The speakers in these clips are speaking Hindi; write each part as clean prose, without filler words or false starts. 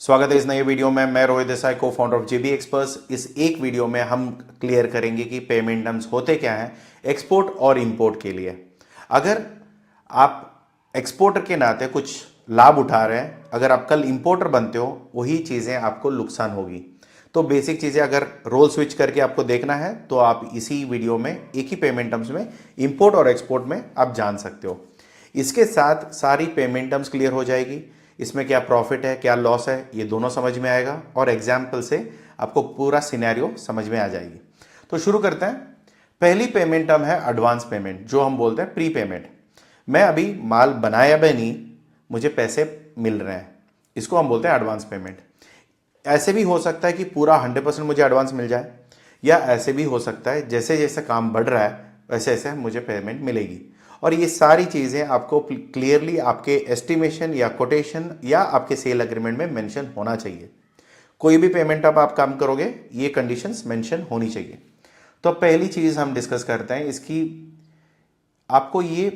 स्वागत है इस नए वीडियो में। मैं रोहित देसाई, को फाउंडर ऑफ जेबी एक्सपर्ट्स। इस एक वीडियो में हम क्लियर करेंगे कि पेमेंट टर्म्स होते क्या हैं एक्सपोर्ट और इंपोर्ट के लिए। अगर आप एक्सपोर्टर के नाते कुछ लाभ उठा रहे हैं, अगर आप कल इंपोर्टर बनते हो वही चीज़ें आपको नुकसान होगी। तो बेसिक चीज़ें अगर रोल स्विच करके आपको देखना है तो आप इसी वीडियो में एक ही पेमेंट टर्म्स में इंपोर्ट और एक्सपोर्ट में आप जान सकते हो। इसके साथ सारी पेमेंट टर्म्स क्लियर हो जाएगी, इसमें क्या प्रॉफिट है क्या लॉस है ये दोनों समझ में आएगा, और एग्जाम्पल से आपको पूरा सिनेरियो समझ में आ जाएगी। तो शुरू करते हैं। पहली पेमेंट टर्म है एडवांस पेमेंट, जो हम बोलते हैं प्री पेमेंट। मैं अभी माल बनाया भी नहीं, मुझे पैसे मिल रहे हैं, इसको हम बोलते हैं एडवांस पेमेंट। ऐसे भी हो सकता है कि पूरा 100% मुझे एडवांस मिल जाए, या ऐसे भी हो सकता है जैसे जैसे काम बढ़ रहा है वैसे वैसे मुझे पेमेंट मिलेगी। और ये सारी चीज़ें आपको क्लियरली आपके एस्टिमेशन या कोटेशन या आपके सेल एग्रीमेंट में मेंशन होना चाहिए। कोई भी पेमेंट आप काम करोगे ये कंडीशंस मेंशन होनी चाहिए। तो पहली चीज़ हम डिस्कस करते हैं इसकी, आपको ये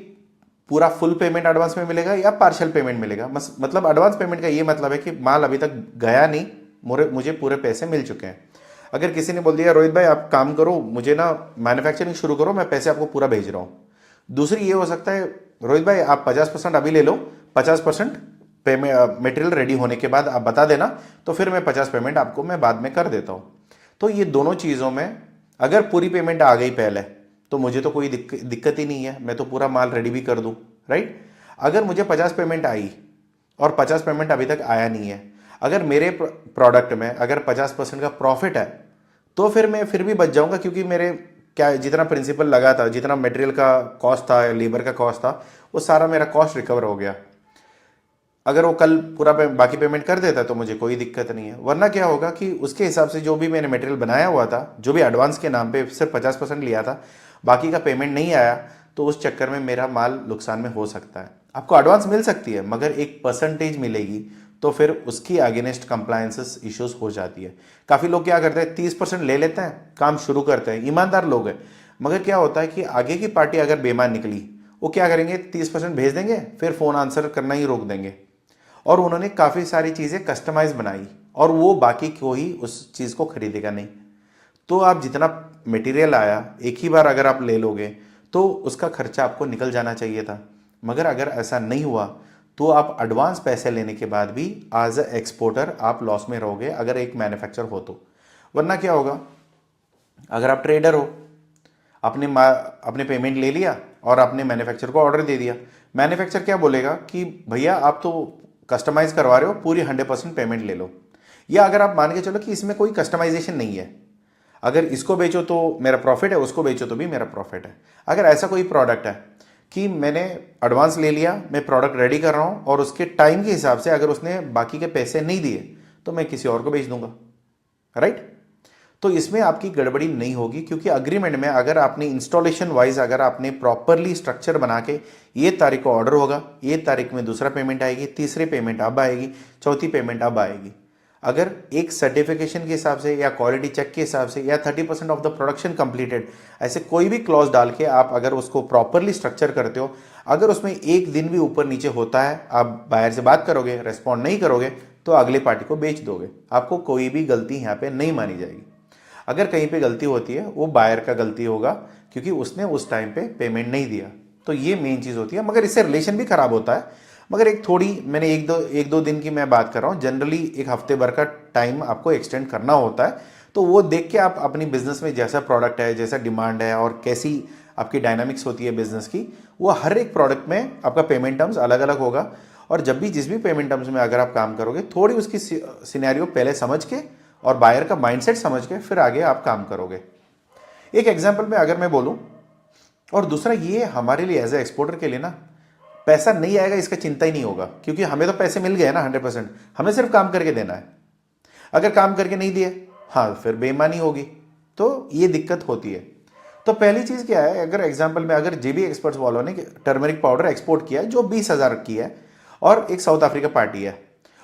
पूरा फुल पेमेंट एडवांस में मिलेगा या पार्शियल पेमेंट मिलेगा। मतलब एडवांस पेमेंट का ये मतलब है कि माल अभी तक गया नहीं, मुझे पूरे पैसे मिल चुके हैं। अगर किसी ने बोल दिया रोहित भाई आप काम करो, मुझे ना मैन्युफैक्चरिंग शुरू करो, मैं पैसे आपको पूरा भेज रहा हूँ। दूसरी ये हो सकता है रोहित भाई आप 50% अभी ले लो, 50% पेमेंट मटेरियल रेडी होने के बाद आप बता देना, तो फिर मैं 50 पेमेंट आपको मैं बाद में कर देता हूँ। तो ये दोनों चीज़ों में अगर पूरी पेमेंट आ गई पहले तो मुझे तो कोई दिक्कत ही नहीं है, मैं तो पूरा माल रेडी भी कर दूँ, राइट। अगर मुझे 50 पेमेंट आई और 50 पेमेंट अभी तक आया नहीं है, अगर मेरे प्रोडक्ट में अगर 50% का प्रॉफिट है तो फिर मैं फिर भी बच जाऊंगा, क्योंकि मेरे क्या जितना प्रिंसिपल लगा था, जितना मटेरियल का कॉस्ट था या लेबर का कॉस्ट था, वो सारा मेरा कॉस्ट रिकवर हो गया। अगर वो कल पूरा बाकी पेमेंट कर देता तो मुझे कोई दिक्कत नहीं है। वरना क्या होगा कि उसके हिसाब से जो भी मैंने मटेरियल बनाया हुआ था, जो भी एडवांस के नाम पे सिर्फ 50% लिया था, बाकी का पेमेंट नहीं आया, तो उस चक्कर में मेरा माल नुकसान में हो सकता है। आपको एडवांस मिल सकती है मगर एक परसेंटेज मिलेगी, तो फिर उसकी अगेंस्ट कंप्लायंसेस इश्यूज हो जाती है। काफ़ी लोग क्या करते हैं 30% ले लेते हैं, काम शुरू करते हैं, ईमानदार लोग हैं, मगर क्या होता है कि आगे की पार्टी अगर बेईमान निकली, वो क्या करेंगे 30% भेज देंगे, फिर फ़ोन आंसर करना ही रोक देंगे। और उन्होंने काफ़ी सारी चीज़ें कस्टमाइज बनाई और वो बाकी कोई उस चीज़ को खरीदेगा नहीं। तो आप जितना मटेरियल आया एक ही बार अगर आप ले लोगे तो उसका खर्चा आपको निकल जाना चाहिए था, मगर अगर ऐसा नहीं हुआ तो आप एडवांस पैसे लेने के बाद भी एज अ एक्सपोर्टर आप लॉस में रहोगे, अगर एक मैन्युफैक्चर हो तो। वरना क्या होगा, अगर आप ट्रेडर हो, अपने पेमेंट ले लिया और आपने मैन्युफैक्चर को ऑर्डर दे दिया, मैन्युफैक्चर क्या बोलेगा कि भैया आप तो कस्टमाइज करवा रहे हो, पूरी 100% पेमेंट ले लो। या अगर आप मान के चलो कि इसमें कोई कस्टमाइजेशन नहीं है, अगर इसको बेचो तो मेरा प्रॉफिट है, उसको बेचो तो भी मेरा प्रॉफिट है। अगर ऐसा कोई प्रोडक्ट है कि मैंने एडवांस ले लिया, मैं प्रोडक्ट रेडी कर रहा हूँ और उसके टाइम के हिसाब से अगर उसने बाकी के पैसे नहीं दिए तो मैं किसी और को बेच दूंगा, राइट। तो इसमें आपकी गड़बड़ी नहीं होगी, क्योंकि अग्रीमेंट में अगर आपने इंस्टॉलेशन वाइज अगर आपने प्रॉपरली स्ट्रक्चर बना के ये तारीख को ऑर्डर होगा, ये तारीख में दूसरा पेमेंट आएगी, तीसरी पेमेंट अब आएगी, चौथी पेमेंट अब आएगी, अगर एक सर्टिफिकेशन के हिसाब से या क्वालिटी चेक के हिसाब से या 30% ऑफ द प्रोडक्शन कंप्लीटेड, ऐसे कोई भी क्लॉज डाल के आप अगर उसको प्रॉपरली स्ट्रक्चर करते हो, अगर उसमें एक दिन भी ऊपर नीचे होता है, आप बायर से बात करोगे, रेस्पॉन्ड नहीं करोगे तो अगली पार्टी को बेच दोगे, आपको कोई भी गलती यहाँ पे नहीं मानी जाएगी। अगर कहीं पे गलती होती है वो बायर का गलती होगा, क्योंकि उसने उस टाइम पे पेमेंट नहीं दिया। तो ये मेन चीज़ होती है, मगर इससे रिलेशन भी खराब होता है। मगर एक थोड़ी मैंने एक दो दिन की मैं बात कर रहा हूँ, जनरली एक हफ्ते भर का टाइम आपको एक्सटेंड करना होता है। तो वो देख के आप अपनी बिजनेस में जैसा प्रोडक्ट है, जैसा डिमांड है और कैसी आपकी डायनामिक्स होती है बिजनेस की, वो हर एक प्रोडक्ट में आपका पेमेंट टर्म्स अलग अलग होगा। और जब भी जिस भी पेमेंट टर्म्स में अगर आप काम करोगे, थोड़ी उसकी सिनेरियो पहले समझ के और बायर का माइंडसेट समझ के फिर आगे आप काम करोगे। एक एग्जांपल में अगर मैं बोलूं, और दूसरा ये हमारे लिए एज ए एक्सपोर्टर के लिए ना, पैसा नहीं आएगा इसका चिंता ही नहीं होगा, क्योंकि हमें तो पैसे मिल गए ना 100%, हमें सिर्फ काम करके देना है। अगर काम करके नहीं दिए, हाँ फिर बेईमानी होगी, तो ये दिक्कत होती है। तो पहली चीज़ क्या है, अगर एग्जाम्पल में अगर जेबी एक्सपर्ट्स वालों ने टर्मरिक पाउडर एक्सपोर्ट किया जो 20,000 की है और एक साउथ अफ्रीका पार्टी है,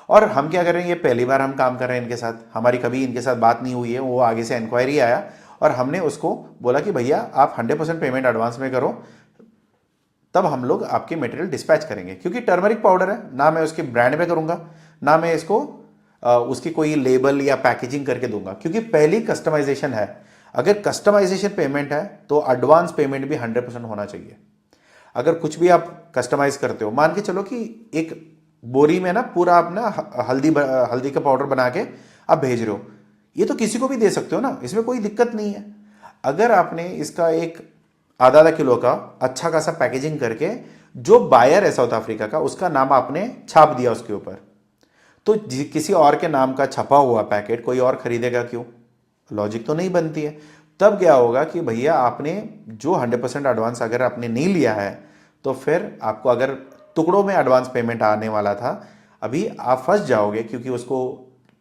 और हम क्या कर रहे हैं, ये पहली बार हम काम कर रहे हैं इनके साथ, हमारी कभी इनके साथ बात नहीं हुई है, वो आगे से इंक्वायरी आया और हमने उसको बोला कि भैया आप 100% पेमेंट एडवांस में करो, तब हम लोग आपके मटेरियल डिस्पैच करेंगे। क्योंकि टर्मरिक पाउडर है ना, मैं उसके ब्रांड पे करूंगा, ना मैं इसको उसकी कोई लेबल या पैकेजिंग करके दूंगा, क्योंकि पहली कस्टमाइजेशन है। अगर कस्टमाइजेशन पेमेंट है तो एडवांस पेमेंट भी 100% होना चाहिए। अगर कुछ भी आप कस्टमाइज करते हो, मान के चलो कि एक बोरी में ना पूरा आप ना हल्दी का पाउडर बना के आप भेज रहे हो, ये तो किसी को भी दे सकते हो ना, इसमें कोई दिक्कत नहीं है। अगर आपने इसका एक आधा किलो का अच्छा खासा पैकेजिंग करके, जो बायर है साउथ अफ्रीका का, उसका नाम आपने छाप दिया उसके ऊपर, तो किसी और के नाम का छपा हुआ पैकेट कोई और खरीदेगा क्यों? लॉजिक तो नहीं बनती है। तब क्या होगा कि भैया आपने जो 100% एडवांस अगर आपने नहीं लिया है, तो फिर आपको अगर टुकड़ों में एडवांस पेमेंट आने वाला था, अभी आप फंस जाओगे, क्योंकि उसको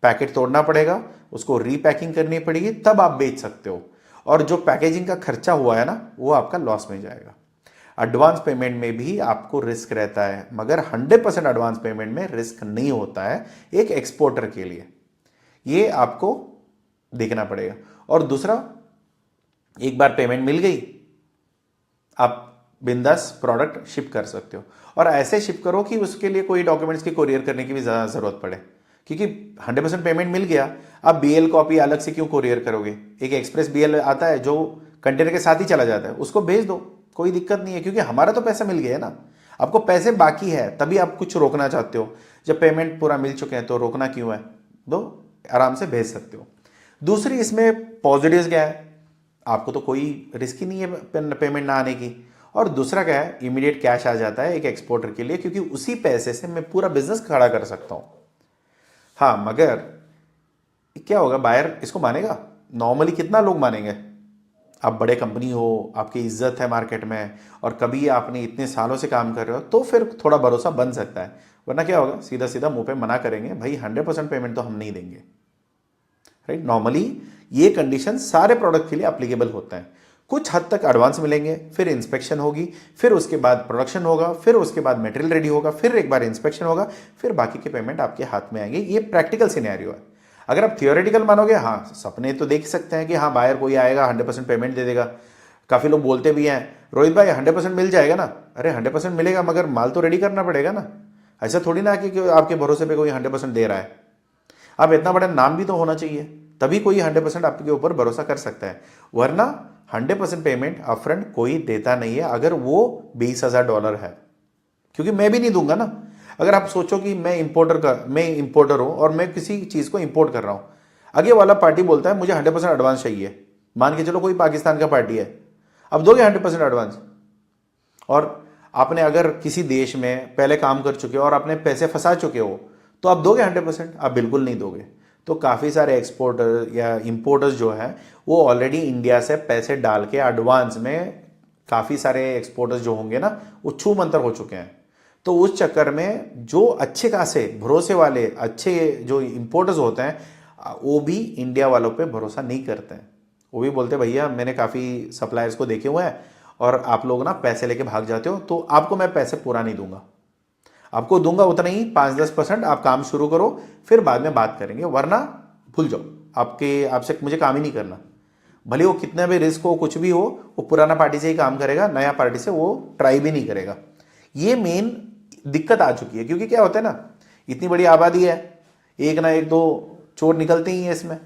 पैकेट तोड़ना पड़ेगा, उसको रीपैकिंग करनी पड़ेगी, तब आप बेच सकते हो। और जो पैकेजिंग का खर्चा हुआ है ना, वो आपका लॉस में जाएगा। एडवांस पेमेंट में भी आपको रिस्क रहता है, मगर 100% एडवांस पेमेंट में रिस्क नहीं होता है एक एक्सपोर्टर के लिए। ये आपको देखना पड़ेगा। और दूसरा, एक बार पेमेंट मिल गई, आप बिंदास प्रोडक्ट शिप कर सकते हो। और ऐसे शिप करो कि उसके लिए कोई डॉक्यूमेंट्स की कोरियर करने की भी ज़्यादा ज़रूरत पड़े, क्योंकि 100% पेमेंट मिल गया। आप बीएल कॉपी अलग से क्यों कोरियर करोगे? एक एक्सप्रेस बीएल आता है जो कंटेनर के साथ ही चला जाता है, उसको भेज दो, कोई दिक्कत नहीं है, क्योंकि हमारा तो पैसा मिल गया है ना। आपको पैसे बाकी है तभी आप कुछ रोकना चाहते हो, जब पेमेंट पूरा मिल चुके हैं तो रोकना क्यों है? दो, आराम से भेज सकते हो। दूसरी इसमें पॉजिटिव्स क्या है, आपको तो कोई रिस्क ही नहीं है पेमेंट ना आने की। और दूसरा क्या है, इमीडिएट कैश आ जाता है एक एक्सपोर्टर के लिए, क्योंकि उसी पैसे से मैं पूरा बिजनेस खड़ा कर सकता हूं। हाँ, मगर क्या होगा, बायर इसको मानेगा? नॉर्मली कितना लोग मानेंगे? आप बड़े कंपनी हो, आपकी इज्जत है मार्केट में, और कभी आपने इतने सालों से काम कर रहे हो, तो फिर थोड़ा भरोसा बन सकता है। वरना क्या होगा, सीधा सीधा मुंह पे मना करेंगे, भाई 100% पेमेंट तो हम नहीं देंगे, राइट। नॉर्मली ये कंडीशन सारे प्रोडक्ट के लिए एप्लीकेबल होता है। कुछ हद तक एडवांस मिलेंगे, फिर इंस्पेक्शन होगी, फिर उसके बाद प्रोडक्शन होगा, फिर उसके बाद मटेरियल रेडी होगा, फिर एक बार इंस्पेक्शन होगा, फिर बाकी के पेमेंट आपके हाथ में आएंगे। ये प्रैक्टिकल सिनेरियो है। अगर आप थियोरेटिकल मानोगे, हाँ सपने तो देख सकते हैं कि हाँ बायर कोई आएगा 100% पेमेंट दे देगा। काफ़ी लोग बोलते भी हैं, रोहित भाई 100% मिल जाएगा ना। अरे 100% मिलेगा, मगर माल तो रेडी करना पड़ेगा ना। ऐसा थोड़ी ना कि आपके भरोसे पे कोई 100% दे रहा है। आप इतना बड़ा नाम भी तो होना चाहिए, तभी कोई 100% आपके ऊपर भरोसा कर सकता है। वरना 100% पेमेंट अपफ्रंट कोई देता नहीं है, अगर वो $20,000 है, क्योंकि मैं भी नहीं दूंगा ना। अगर आप सोचो कि मैं इंपोर्टर हूं और मैं किसी चीज को इंपोर्ट कर रहा हूं, आगे वाला पार्टी बोलता है मुझे 100% एडवांस चाहिए, मान के चलो कोई पाकिस्तान का पार्टी है, अब दोगे 100% एडवांस? और आपने अगर किसी देश में पहले काम कर चुके हो और आपने पैसे फंसा चुके हो, तो आप दोगे 100%? आप बिल्कुल नहीं दोगे। तो काफ़ी सारे एक्सपोर्टर या इंपोर्टर्स जो हैं, वो ऑलरेडी इंडिया से पैसे डाल के एडवांस में, काफ़ी सारे एक्सपोर्टर्स जो होंगे ना, वो छू मंतर हो चुके हैं। तो उस चक्कर में जो अच्छे खासे भरोसे वाले अच्छे जो इंपोर्टर्स होते हैं, वो भी इंडिया वालों पे भरोसा नहीं करते हैं। वो भी बोलते हैं भैया मैंने काफ़ी सप्लायर्स को देखे हुए हैं, और आप लोग ना पैसे लेके भाग जाते हो, तो आपको मैं पैसे पूरा नहीं दूंगा, आपको दूंगा उतना ही 5-10%, आप काम शुरू करो, फिर बाद में बात करेंगे, वरना भूल जाओ, आपसे मुझे काम ही नहीं करना। भले वो कितना भी रिस्क हो, कुछ भी हो, वो पुराना पार्टी से ही काम करेगा, नया पार्टी से वो ट्राई भी नहीं करेगा। ये मेन दिक्कत आ चुकी है, क्योंकि क्या होता है ना, इतनी बड़ी आबादी है, एक ना एक दो चोर निकलते ही है इसमें,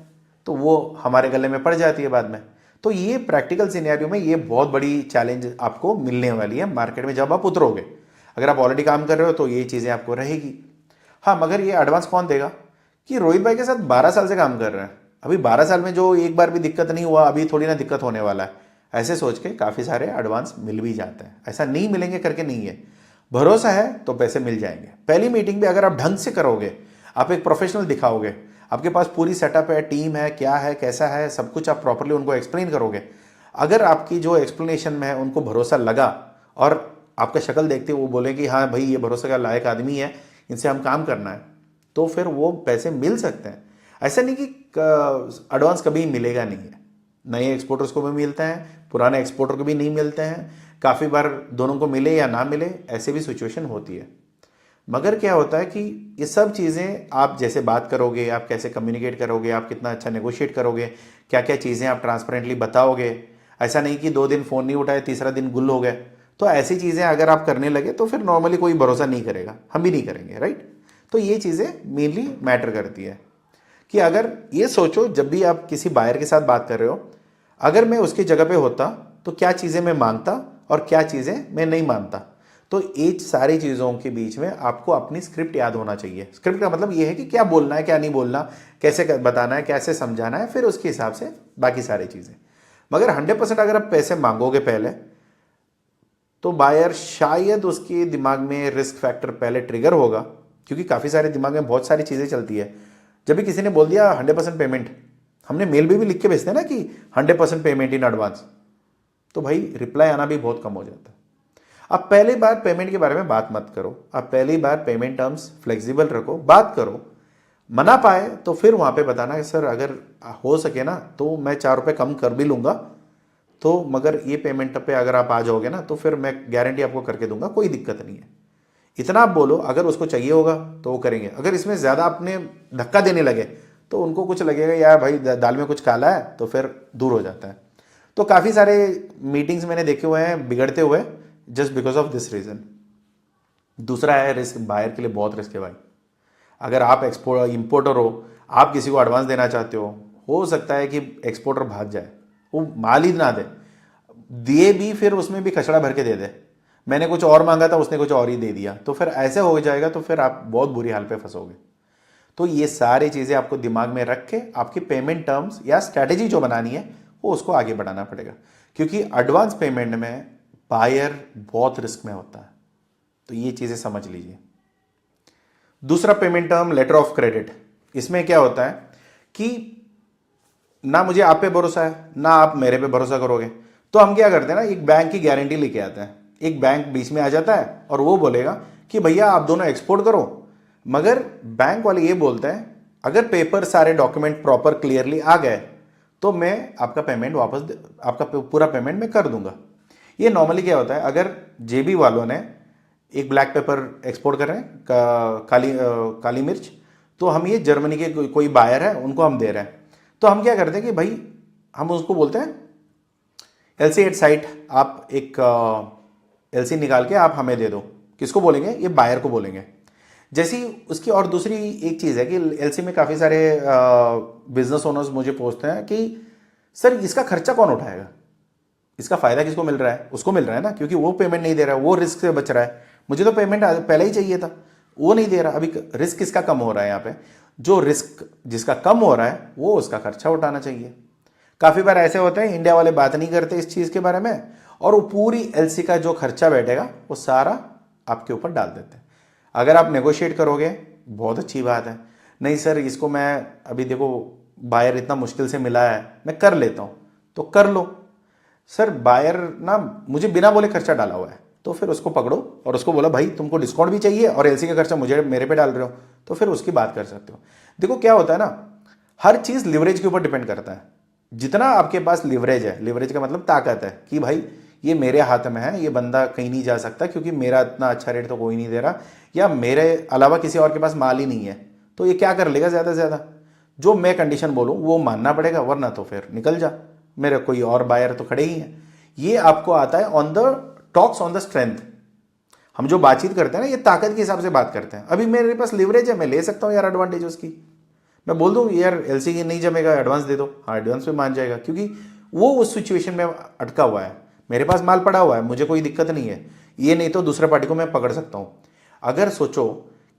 तो वो हमारे गले में पड़ जाती है बाद में। तो ये प्रैक्टिकल सिनेरियो में ये बहुत बड़ी चैलेंज आपको मिलने वाली है मार्केट में जब आप उतरोगे। अगर आप ऑलरेडी काम कर रहे हो तो ये चीज़ें आपको रहेगी। हाँ, मगर ये एडवांस कौन देगा कि रोहित भाई के साथ 12 साल से काम कर रहे हैं, अभी 12 साल में जो एक बार भी दिक्कत नहीं हुआ, अभी थोड़ी ना दिक्कत होने वाला है। ऐसे सोच के काफ़ी सारे एडवांस मिल भी जाते हैं। ऐसा नहीं मिलेंगे करके नहीं है, भरोसा है तो पैसे मिल जाएंगे। पहली मीटिंग भी अगर आप ढंग से करोगे, आप एक प्रोफेशनल दिखाओगे, आपके पास पूरी सेटअप है, टीम है, क्या है कैसा है, सब कुछ आप प्रॉपरली उनको एक्सप्लेन करोगे, अगर आपकी जो एक्सप्लेनेशन में है उनको भरोसा लगा और आपका शक्ल देखते वो बोले कि हाँ भाई ये भरोसे का लायक आदमी है, इनसे हम काम करना है, तो फिर वो पैसे मिल सकते हैं। ऐसा नहीं कि एडवांस कभी मिलेगा नहीं है, नए एक्सपोर्टर्स को भी मिलते हैं, पुराने एक्सपोर्टर को भी नहीं मिलते हैं, काफ़ी बार दोनों को मिले या ना मिले, ऐसे भी सिचुएशन होती है। मगर क्या होता है कि ये सब चीज़ें आप जैसे बात करोगे, आप कैसे कम्युनिकेट करोगे, आप कितना अच्छा नेगोशिएट करोगे, क्या क्या चीज़ें आप ट्रांसपेरेंटली बताओगे। ऐसा नहीं कि 2 दिन फ़ोन नहीं उठाए, तीसरा दिन गुल हो गए। तो ऐसी चीज़ें अगर आप करने लगे तो फिर नॉर्मली कोई भरोसा नहीं करेगा, हम भी नहीं करेंगे, राइट। तो ये चीज़ें मेनली मैटर करती है। कि अगर ये सोचो, जब भी आप किसी बायर के साथ बात कर रहे हो, अगर मैं उसकी जगह पे होता तो क्या चीज़ें मैं मांगता और क्या चीज़ें मैं नहीं मानता। तो ये सारी चीज़ों के बीच में आपको अपनी स्क्रिप्ट याद होना चाहिए। स्क्रिप्ट का मतलब ये है कि क्या बोलना है, क्या नहीं बोलना, कैसे बताना है, कैसे समझाना है, फिर उसके हिसाब से बाकी सारी चीज़ें। मगर 100% अगर आप पैसे मांगोगे पहले, तो बायर शायद उसके दिमाग में रिस्क फैक्टर पहले ट्रिगर होगा, क्योंकि काफ़ी सारे दिमाग में बहुत सारी चीज़ें चलती है। जब भी किसी ने बोल दिया 100% पेमेंट, हमने मेल भी लिख के भेजते हैं ना कि 100% पेमेंट इन एडवांस, तो भाई रिप्लाई आना भी बहुत कम हो जाता है। आप पहली बार पेमेंट के बारे में बात मत करो, आप पहली बार पेमेंट टर्म्स फ्लेक्सिबल रखो, बात करो। मना पाए तो फिर वहाँ पे बताना कि सर अगर हो सके ना तो मैं 4 रुपये कम कर भी लूँगा, तो मगर ये पेमेंट पे अगर आप आ जाओगे ना तो फिर मैं गारंटी आपको करके दूंगा, कोई दिक्कत नहीं है। इतना आप बोलो, अगर उसको चाहिए होगा तो वो करेंगे। अगर इसमें ज़्यादा अपने धक्का देने लगे तो उनको कुछ लगेगा यार भाई दाल में कुछ काला है, तो फिर दूर हो जाता है। तो काफ़ी सारे मीटिंग्स मैंने देखे हुए हैं बिगड़ते हुए just because of this reason. दूसरा है रिस्क, बायर के लिए बहुत रिस्क है भाई। अगर आप इंपोर्टर हो, आप किसी को एडवांस देना चाहते हो सकता है कि एक्सपोर्टर भाग जाए, वो माल ही ना दे, दिए भी फिर उसमें भी कचड़ा भर के दे दे, मैंने कुछ और मांगा था उसने कुछ और ही दे दिया, तो फिर ऐसे हो जाएगा, तो फिर आप बहुत बुरी हाल पे फंसोगे। तो ये सारी चीज़ें आपको दिमाग में रख के आपकी पेमेंट टर्म्स या स्ट्रैटेजी जो बनानी है वो उसको आगे बढ़ाना पड़ेगा, क्योंकि एडवांस पेमेंट में बायर बहुत रिस्क में होता है। तो ये चीज़ें समझ लीजिए। दूसरा payment term letter of credit. इसमें क्या होता है कि ना मुझे आप पे भरोसा है ना आप मेरे पे भरोसा करोगे, तो हम क्या करते हैं ना, एक बैंक की गारंटी लेके आते हैं। एक बैंक बीच में आ जाता है और वो बोलेगा कि भैया आप दोनों एक्सपोर्ट करो, मगर बैंक वाले ये बोलते हैं अगर पेपर सारे डॉक्यूमेंट प्रॉपर क्लियरली आ गए तो मैं आपका पेमेंट वापस, आपका पूरा पेमेंट मैं कर दूंगा। ये नॉर्मली क्या होता है, अगर जेबी वालों ने एक ब्लैक पेपर एक्सपोर्ट कर रहे हैं, काली मिर्च, तो हम ये जर्मनी के कोई बायर है उनको हम दे रहे हैं, तो हम क्या करते हैं कि भाई हम उसको बोलते हैं LC एट साइट, आप एक LC निकाल के आप हमें दे दो। किसको बोलेंगे, ये बायर को बोलेंगे। जैसी उसकी और दूसरी एक चीज़ है कि LC में काफ़ी सारे बिजनेस ओनर्स मुझे पूछते हैं कि सर इसका खर्चा कौन उठाएगा, इसका फ़ायदा किसको मिल रहा है, उसको मिल रहा है ना, क्योंकि वो पेमेंट नहीं दे रहा है, वो रिस्क से बच रहा है। मुझे तो पेमेंट पहले ही चाहिए था, वो नहीं दे रहा, अभी रिस्क किसका कम हो रहा है यहाँ पे, जो रिस्क जिसका कम हो रहा है वो उसका खर्चा उठाना चाहिए। काफ़ी बार ऐसे होते हैं इंडिया वाले बात नहीं करते इस चीज़ के बारे में, और वो पूरी LC का जो खर्चा बैठेगा वो सारा आपके ऊपर डाल देते हैं। अगर आप नेगोशिएट करोगे बहुत अच्छी बात है, नहीं सर इसको मैं अभी देखो बायर इतना मुश्किल से मिला है मैं कर लेता हूँ, तो कर लो। सर बायर ना मुझे बिना बोले खर्चा डाला हुआ है, तो फिर उसको पकड़ो और उसको बोला भाई तुमको डिस्काउंट भी चाहिए और LC का खर्चा मुझे मेरे पे डाल रहे हो, तो फिर उसकी बात कर सकते हो। देखो क्या होता है ना, हर चीज़ लिवरेज के ऊपर डिपेंड करता है। जितना आपके पास लिवरेज है, लिवरेज का मतलब ताकत है कि भाई ये मेरे हाथ में है, ये बंदा कहीं नहीं जा सकता क्योंकि मेरा इतना अच्छा रेट तो कोई नहीं दे रहा, या मेरे अलावा किसी और के पास माल ही नहीं है, तो ये क्या कर लेगा ज़्यादा से ज़्यादा, जो मैं कंडीशन बोलूँ वो मानना पड़ेगा, वरना तो फिर निकल जा, मेरे कोई और बायर तो खड़े ही हैं। ये आपको आता है on the talks on the strength. हम जो बातचीत करते हैं ना, ये ताकत के हिसाब से बात करते हैं। अभी मेरे पास लिवरेज है, मैं ले सकता हूँ यार एडवांटेज उसकी, मैं बोल दूँ यार LC की नहीं जमेगा, एडवांस दे दो, हाँ एडवांस पे मान जाएगा, क्योंकि वो उस सिचुएशन में अटका हुआ है, मेरे पास माल पड़ा हुआ है, मुझे कोई दिक्कत नहीं है, ये नहीं तो दूसरे पार्टी को मैं पकड़ सकता हूँ। अगर सोचो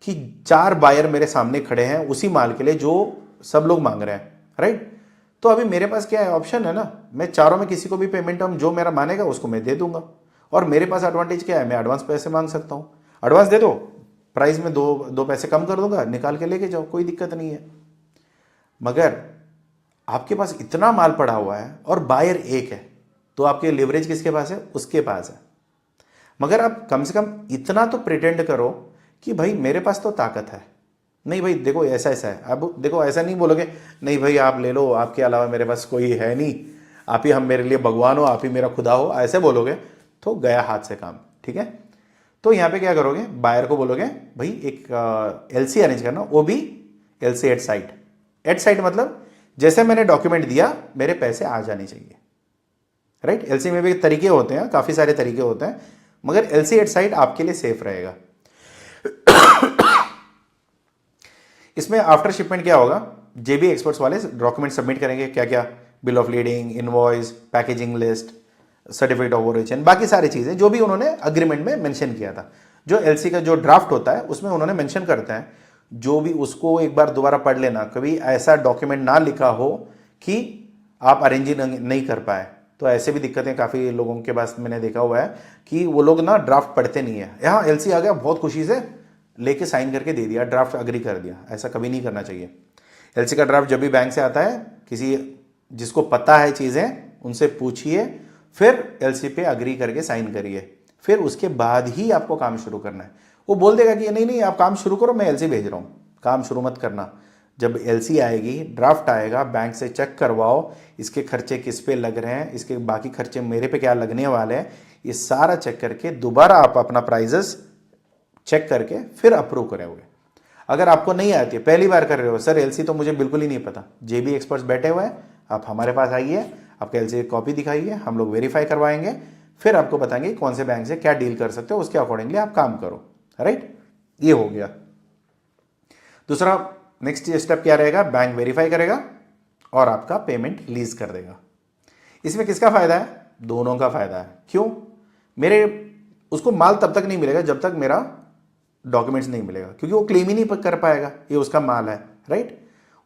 कि 4 बायर मेरे सामने खड़े हैं उसी माल के लिए जो सब लोग मांग रहे हैं, राइट, तो अभी मेरे पास क्या है, ऑप्शन है ना, मैं चारों में किसी को भी पेमेंट हम जो मेरा मानेगा उसको मैं दे दूंगा, और मेरे पास एडवांटेज क्या है, मैं एडवांस पैसे मांग सकता हूँ, एडवांस दे दो, प्राइस में दो पैसे कम कर दूंगा, निकाल के लेके जाओ, कोई दिक्कत नहीं है। मगर आपके पास इतना माल पड़ा हुआ है और बायर एक है, तो आपके लिवरेज किसके पास है, उसके पास है। मगर आप कम से कम इतना तो प्रिटेंड करो कि भाई मेरे पास तो ताकत है, नहीं भाई देखो ऐसा ऐसा है, अब देखो ऐसा नहीं बोलोगे नहीं भाई आप ले लो, आपके अलावा मेरे पास कोई है नहीं, आप ही हम मेरे लिए भगवान हो, आप ही मेरा खुदा हो, ऐसे बोलोगे तो गया हाथ से काम, ठीक है। तो यहाँ पे क्या करोगे, बायर को बोलोगे भाई एक LC अरेंज करना, वो भी LC at site. At site मतलब जैसे मैंने डॉक्यूमेंट दिया मेरे पैसे आ जाने चाहिए, राइट। LC में भी तरीके होते हैं, काफ़ी सारे तरीके होते हैं, मगर LC एट साइट आपके लिए सेफ रहेगा। इसमें आफ्टर शिपमेंट क्या होगा जेबी एक्सपर्ट्स वाले डॉक्यूमेंट सबमिट करेंगे, क्या क्या, bill of leading, invoice, packaging list, certificate of origin, बाकी सारी चीज़ें जो भी उन्होंने अग्रीमेंट में मेंशन किया था। जो एलसी का जो ड्राफ्ट होता है उसमें उन्होंने मेंशन करते हैं, जो भी उसको एक बार दोबारा पढ़ लेना, कभी ऐसा डॉक्यूमेंट ना लिखा हो कि आप अरेंज नहीं कर पाए। तो ऐसे भी दिक्कतें काफ़ी लोगों के पास मैंने देखा हुआ है कि वो लोग ना ड्राफ्ट पढ़ते नहीं है। यहाँ एलसी आ गया, बहुत खुशी से लेके साइन करके दे दिया, ड्राफ्ट अग्री कर दिया। ऐसा कभी नहीं करना चाहिए। एलसी का ड्राफ्ट जब भी बैंक से आता है, किसी जिसको पता है चीज़ें उनसे पूछिए, फिर एलसी पे अग्री करके साइन करिए, फिर उसके बाद ही आपको काम शुरू करना है। वो बोल देगा कि नहीं नहीं आप काम शुरू करो, मैं एलसी भेज रहा हूँ, काम शुरू मत करना। जब एलसी आएगी, ड्राफ्ट आएगा, बैंक से चेक करवाओ, इसके खर्चे किस पे लग रहे हैं, इसके बाकी खर्चे मेरे पे क्या लगने वाले हैं, ये सारा चेक करके दोबारा आप अपना प्राइजेस चेक करके फिर अप्रूव करोगे। अगर आपको नहीं आती है, पहली बार कर रहे हो, सर एलसी तो मुझे बिल्कुल ही नहीं पता, जेबी एक्सपर्ट्स बैठे हुए हैं, आप हमारे पास आइए, आपका एलसी की कॉपी दिखाइए, हम लोग वेरीफाई करवाएंगे, फिर आपको बताएंगे कौन से बैंक से क्या डील कर सकते हो, उसके अकॉर्डिंगली आप काम करो। राइट, ये हो गया। दूसरा नेक्स्ट स्टेप क्या रहेगा, बैंक वेरीफाई करेगा और आपका पेमेंट रिलीज कर देगा। इसमें किसका फायदा है, दोनों का फायदा है। क्यों, मेरे उसको माल तब तक नहीं मिलेगा जब तक मेरा डॉक्यूमेंट्स नहीं मिलेगा, क्योंकि वो क्लेम ही नहीं कर पाएगा, ये उसका माल है। राइट,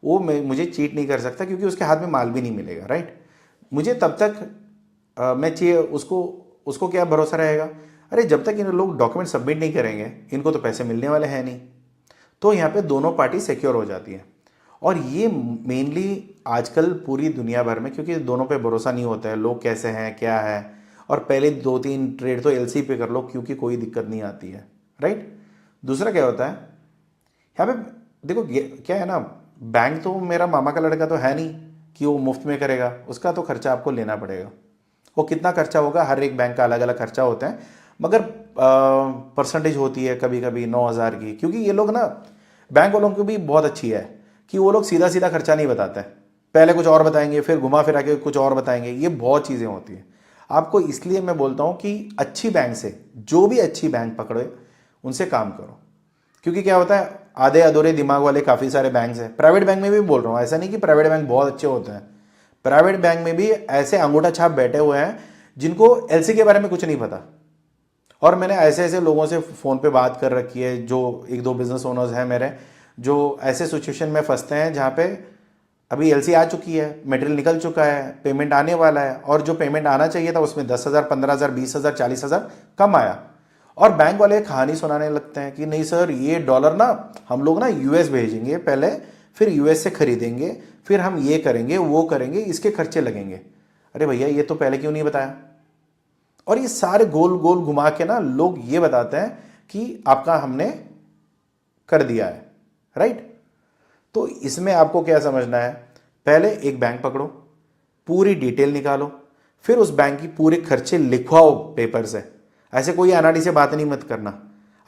वो मुझे चीट नहीं कर सकता क्योंकि उसके हाथ में माल भी नहीं मिलेगा। राइट, मुझे तब तक मैं चाहिए उसको क्या भरोसा रहेगा, अरे जब तक इन लोग डॉक्यूमेंट सबमिट नहीं करेंगे इनको तो पैसे मिलने वाले हैं नहीं। तो यहाँ पे दोनों पार्टी सिक्योर हो जाती है। और ये मेनली आजकल पूरी दुनिया भर में, क्योंकि दोनों पे भरोसा नहीं होता है, लोग कैसे हैं क्या है, और पहले 2-3 ट्रेड तो एलसी पे कर लो क्योंकि कोई दिक्कत नहीं आती है। राइट, दूसरा क्या होता है, यहाँ पे देखो क्या है ना, बैंक तो मेरा मामा का लड़का तो है नहीं कि वो मुफ्त में करेगा, उसका तो खर्चा आपको लेना पड़ेगा। वो कितना खर्चा होगा, हर एक बैंक का अलग अलग खर्चा होता है, मगर परसेंटेज होती है कभी कभी 9,000 की, क्योंकि ये लोग ना बैंक वालों की भी बहुत अच्छी है कि वो लोग सीधा सीधा खर्चा नहीं बताते हैं, पहले कुछ और बताएंगे फिर घुमा फिरा के कुछ और बताएंगे, ये बहुत चीज़ें होती हैं आपको। इसलिए मैं बोलता हूँ कि अच्छी बैंक से, जो भी अच्छी बैंक पकड़े उनसे काम करो, क्योंकि क्या होता है आधे अधूरे दिमाग वाले काफ़ी सारे बैंक्स हैं। प्राइवेट बैंक में भी बोल रहा हूँ, ऐसा नहीं कि प्राइवेट बैंक बहुत अच्छे होते हैं, प्राइवेट बैंक में भी ऐसे अंगूठा छाप बैठे हुए हैं जिनको एलसी के बारे में कुछ नहीं पता। और मैंने ऐसे ऐसे लोगों से फ़ोन पे बात कर रखी है, जो 1-2 बिजनेस ओनर्स हैं मेरे, जो ऐसे सिचुएशन में फंसते हैं जहाँ पे अभी एलसी आ चुकी है, मटेरियल निकल चुका है, पेमेंट आने वाला है, और जो पेमेंट आना चाहिए था उसमें 10,000, 15,000, 20,000, 40,000 कम आया, और बैंक वाले कहानी सुनाने लगते हैं कि नहीं सर ये डॉलर ना हम लोग ना यूएस भेजेंगे पहले, फिर यूएस से खरीदेंगे, फिर हम ये करेंगे वो करेंगे, इसके खर्चे लगेंगे। अरे भैया ये तो पहले क्यों नहीं बताया। और ये सारे गोल गोल घुमा के ना लोग ये बताते हैं कि आपका हमने कर दिया है। राइट, तो इसमें आपको क्या समझना है, पहले एक बैंक पकड़ो, पूरी डिटेल निकालो, फिर उस बैंक की पूरे खर्चे लिखवाओ पेपर से। ऐसे कोई अनाड़ी से बात नहीं मत करना,